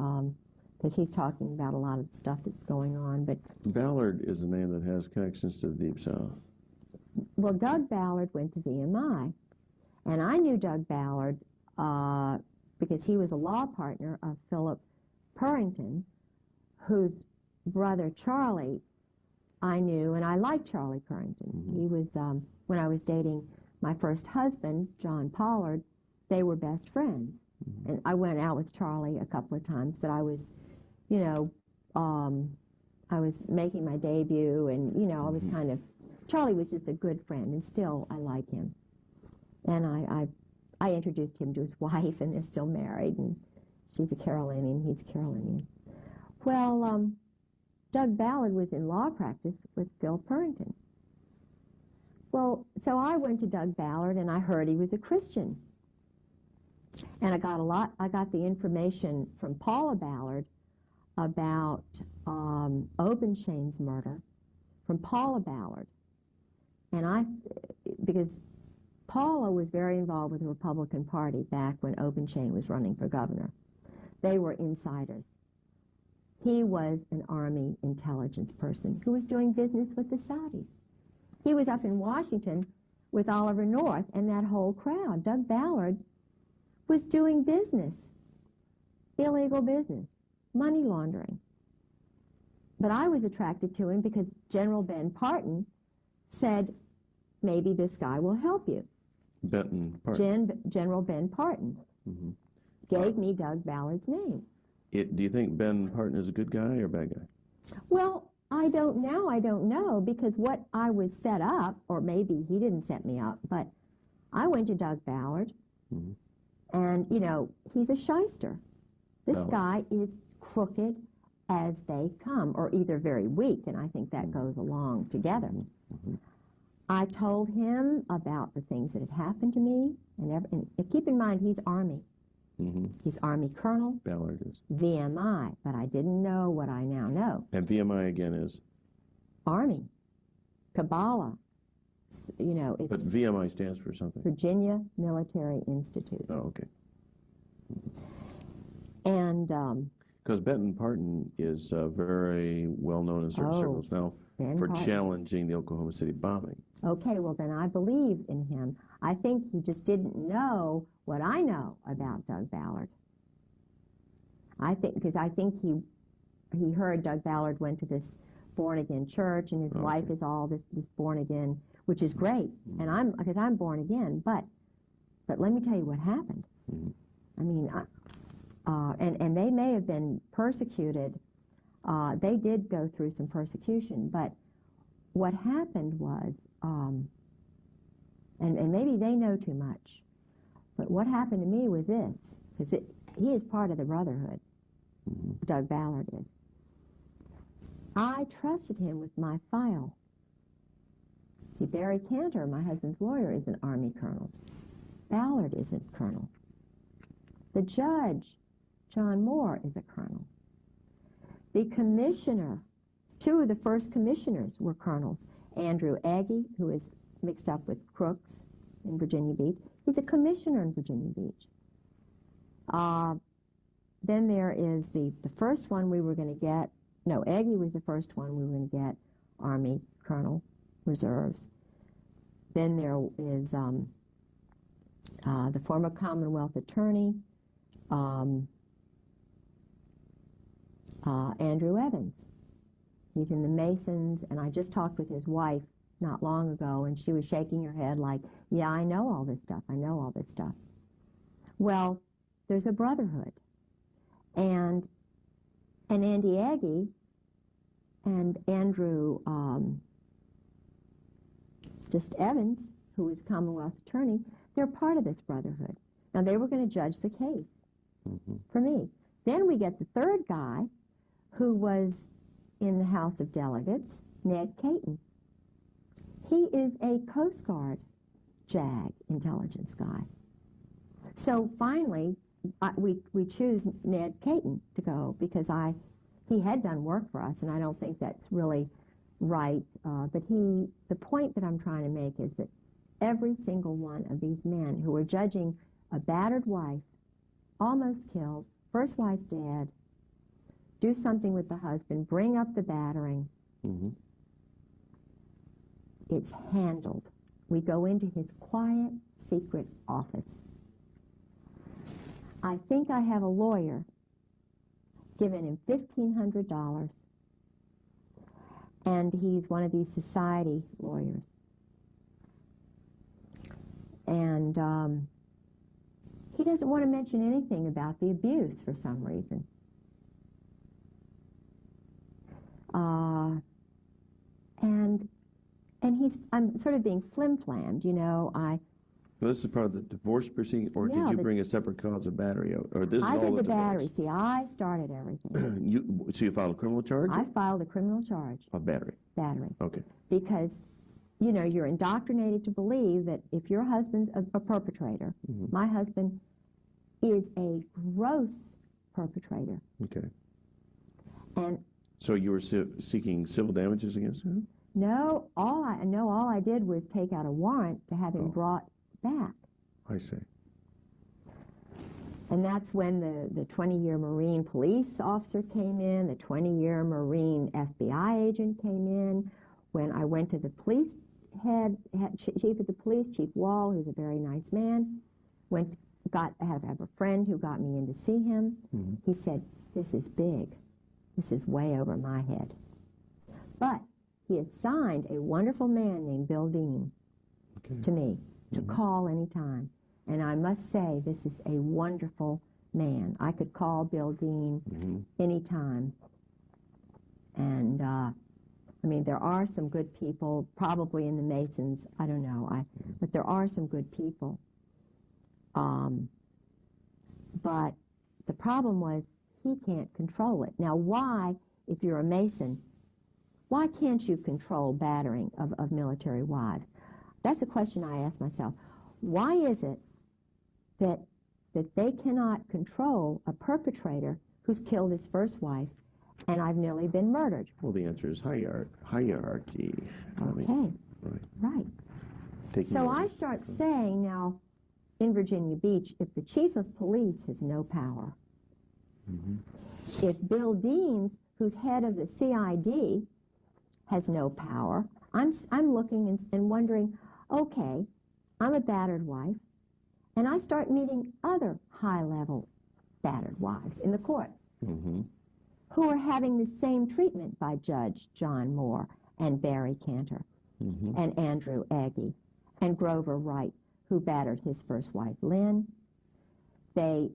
because he's talking about a lot of stuff that's going on. But Ballard is a name that has connections to the Deep South. Well, Doug Ballard went to VMI, and I knew Doug Ballard because he was a law partner of Philip Purrington, whose brother Charlie I knew, and I liked Charlie Purrington. He was, when I was dating my first husband, John Pollard, they were best friends. And I went out with Charlie a couple of times, but I was, you know, I was making my debut, and, you know, I was kind of, Charlie was just a good friend, and still I like him. And I introduced him to his wife, and they're still married, and she's a Carolinian, he's a Carolinian. Well, Doug Ballard was in law practice with Phil Purrington. Well, so I went to Doug Ballard, and I heard he was a Christian. And I got the information from Paula Ballard about Obenshain's murder from Paula Ballard. And because Paula was very involved with the Republican Party back when Obenshain was running for governor. They were insiders. He was an Army intelligence person who was doing business with the Saudis. He was up in Washington with Oliver North and that whole crowd. Doug Ballard was doing business, illegal business, money laundering. But I was attracted to him because General Ben Parton said, maybe this guy will help you. Benton Parton. General Ben Parton gave me Doug Ballard's name. Do you think Ben Parton is a good guy or a bad guy? Well, I don't know, because what I was set up, or maybe he didn't set me up, but I went to Doug Ballard, and, you know, he's a shyster. This guy is crooked as they come, or either very weak, and I think that goes along together. I told him about the things that had happened to me, and keep in mind, he's Army. He's Army Colonel. Ballard is. VMI, but I didn't know what I now know. And VMI again is? Army. Kabbalah. You know, it's... But VMI stands for something. Virginia Military Institute. Oh, okay. And... because Benton Parton is very well known in certain circles now for challenging the Oklahoma City bombing. Okay, well then I believe in him. I think he just didn't know what I know about Doug Ballard. Because I think he heard Doug Ballard went to this born-again church, and his wife is all this born-again, which is great, and because I'm born again, but let me tell you what happened. I mean, and they may have been persecuted. They did go through some persecution, but what happened was, and maybe they know too much, but what happened to me was this, because he is part of the Brotherhood, Doug Ballard is. I trusted him with my file. See, Barry Cantor, my husband's lawyer, is an Army colonel. Ballard isn't colonel. The judge, John Moore, is a colonel. The commissioner, two of the first commissioners were colonels. Andrew Agee, who is mixed up with Crooks in Virginia Beach, he's a commissioner in Virginia Beach. Then there is the first one we were going to get. No, Agee was the first one we were going to get, Army Colonel, Reserves. Then there is the former Commonwealth Attorney, Andrew Evans. He's in the Masons, and I just talked with his wife not long ago, and she was shaking her head like, yeah, I know all this stuff. I know all this stuff. Well, there's a brotherhood. And Andy Agee and Andrew just Evans, who was Commonwealth Attorney, they're part of this brotherhood. Now, they were going to judge the case for me. Then we get the third guy, who was in the House of Delegates, Ned Caton. He is a Coast Guard JAG intelligence guy. So finally, we choose Ned Caton to go because he had done work for us, and I don't think that's really right. But the point that I'm trying to make is that every single one of these men who are judging a battered wife, almost killed, first wife dead, do something with the husband, bring up the battering. It's handled. We go into his quiet, secret office. I think I have a lawyer giving him $1,500, and he's one of these society lawyers. And he doesn't want to mention anything about the abuse for some reason. And I'm sort of being flim-flammed, you know. Well, this is part of the divorce proceeding, or Yeah, did you bring a separate cause of battery? Or this is I all did the divorce? battery. See, I started everything. So you filed a criminal charge? I filed a criminal charge. Of battery? Battery. Okay. Because, you know, you're indoctrinated to believe that if your husband's a perpetrator, my husband is a gross perpetrator. Okay. And so you were seeking civil damages against him? no, all I did was take out a warrant to have him brought back. I see. And that's when the 20-year Marine police officer came in, the 20-year Marine FBI agent came in. When I went to the police chief of the police, Chief Wall, who's a very nice man, I have a friend who got me in to see him. He said, "This is big. This is way over my head." But he assigned a wonderful man named Bill Dean to me to call anytime. And I must say, this is a wonderful man. I could call Bill Dean anytime. And, I mean, there are some good people, probably in the Masons, I don't know, but there are some good people. But the problem was, he can't control it. Now, why, if you're a Mason, why can't you control battering of military wives? That's a question I ask myself. Why is it that they cannot control a perpetrator who's killed his first wife, and I've nearly been murdered? Well, the answer is hierarchy. Okay. Right. So I start saying now, in Virginia Beach, if the chief of police has no power, if Bill Dean, who's head of the CID, has no power, I'm looking and wondering, okay, I'm a battered wife, and I start meeting other high-level battered wives in the courts who are having the same treatment by Judge John Moore and Barry Cantor and Andrew Agee and Grover Wright, who battered his first wife, Lynn. They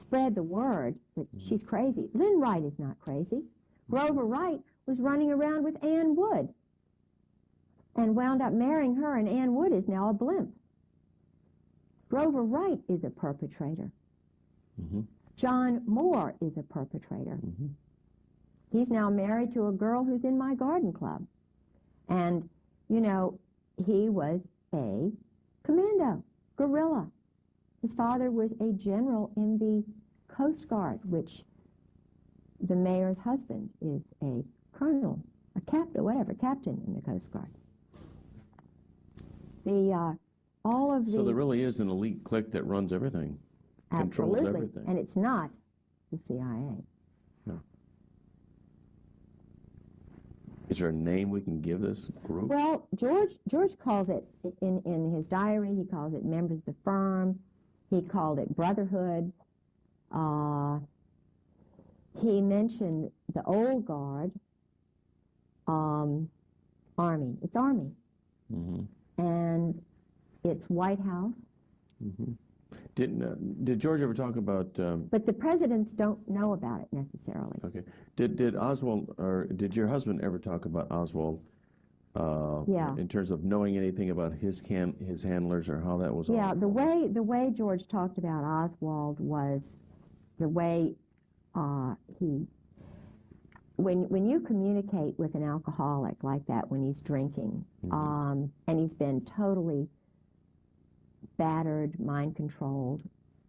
spread the word that she's crazy. Lynn Wright is not crazy. Grover Wright was running around with Ann Wood and wound up marrying her, and Ann Wood is now a blimp. Grover Wright is a perpetrator. John Moore is a perpetrator. He's now married to a girl who's in my garden club. And, you know, he was a commando, guerrilla. His father was a general in the Coast Guard, which the mayor's husband is a colonel, a captain, whatever, captain in the Coast Guard. So there really is an elite clique that runs everything, controls everything. And it's not the CIA. No. Is there a name we can give this group? Well, George calls it, in his diary, he calls it members of the firm. He called it brotherhood. He mentioned the old guard, Army. It's Army. And it's White House. Did George ever talk about? But the presidents don't know about it necessarily. Okay. Did Oswald, or did your husband ever talk about Oswald? In terms of knowing anything about his handlers or how that was? Yeah, the way George talked about Oswald was the way when you communicate with an alcoholic like that when he's drinking, and he's been totally battered, mind-controlled,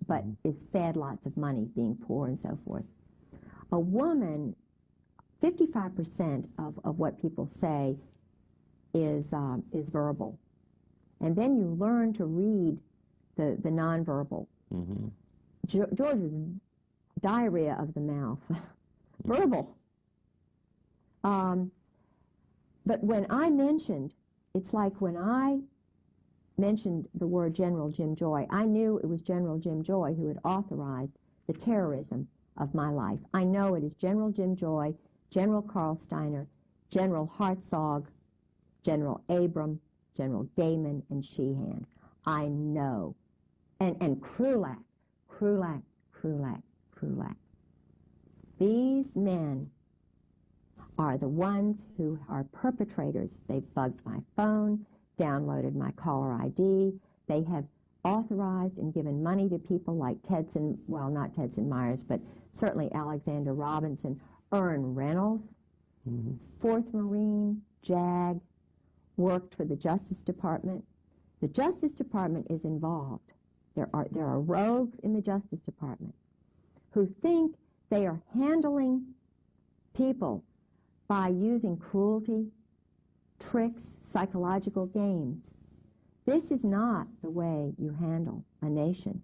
but is fed lots of money, being poor and so forth. A woman, 55% of what people say is verbal. And then you learn to read the nonverbal. George was diarrhea of the mouth, verbal. But when I mentioned, it's like when I mentioned the word General Jim Joy, I knew it was General Jim Joy who had authorized the terrorism of my life. I know it is General Jim Joy, General Carl Steiner, General Hartzog, General Abram, General Gaiman and Sheehan. I know. And Krulak. These men are the ones who are perpetrators. They've bugged my phone, downloaded my caller ID. They have authorized and given money to people like Tedson, well, not Tedson Myers, but certainly Alexander Robinson, Ern Reynolds, 4th Marine, JAG, worked for the Justice Department. The Justice Department is involved. There are rogues in the Justice Department who think they are handling people by using cruelty, tricks, psychological games. This is not the way you handle a nation.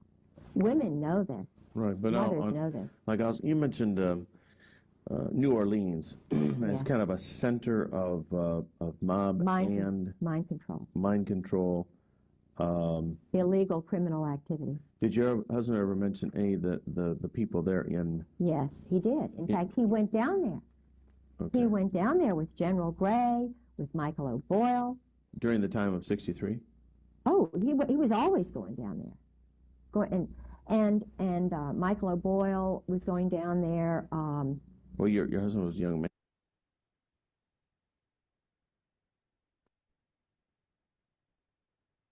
Women know this. Right, but mothers know this. Like you mentioned New Orleans as Yes. kind of a center of mob and mind control, illegal criminal activity. Did your husband ever mention any of the people there in? Yes, he did. In fact, he went down there. Okay. He went down there with General Gray, with Michael O'Boyle. During the time of '63? Oh, he was always going down there. And Michael O'Boyle was going down there. Well, your husband was a young man.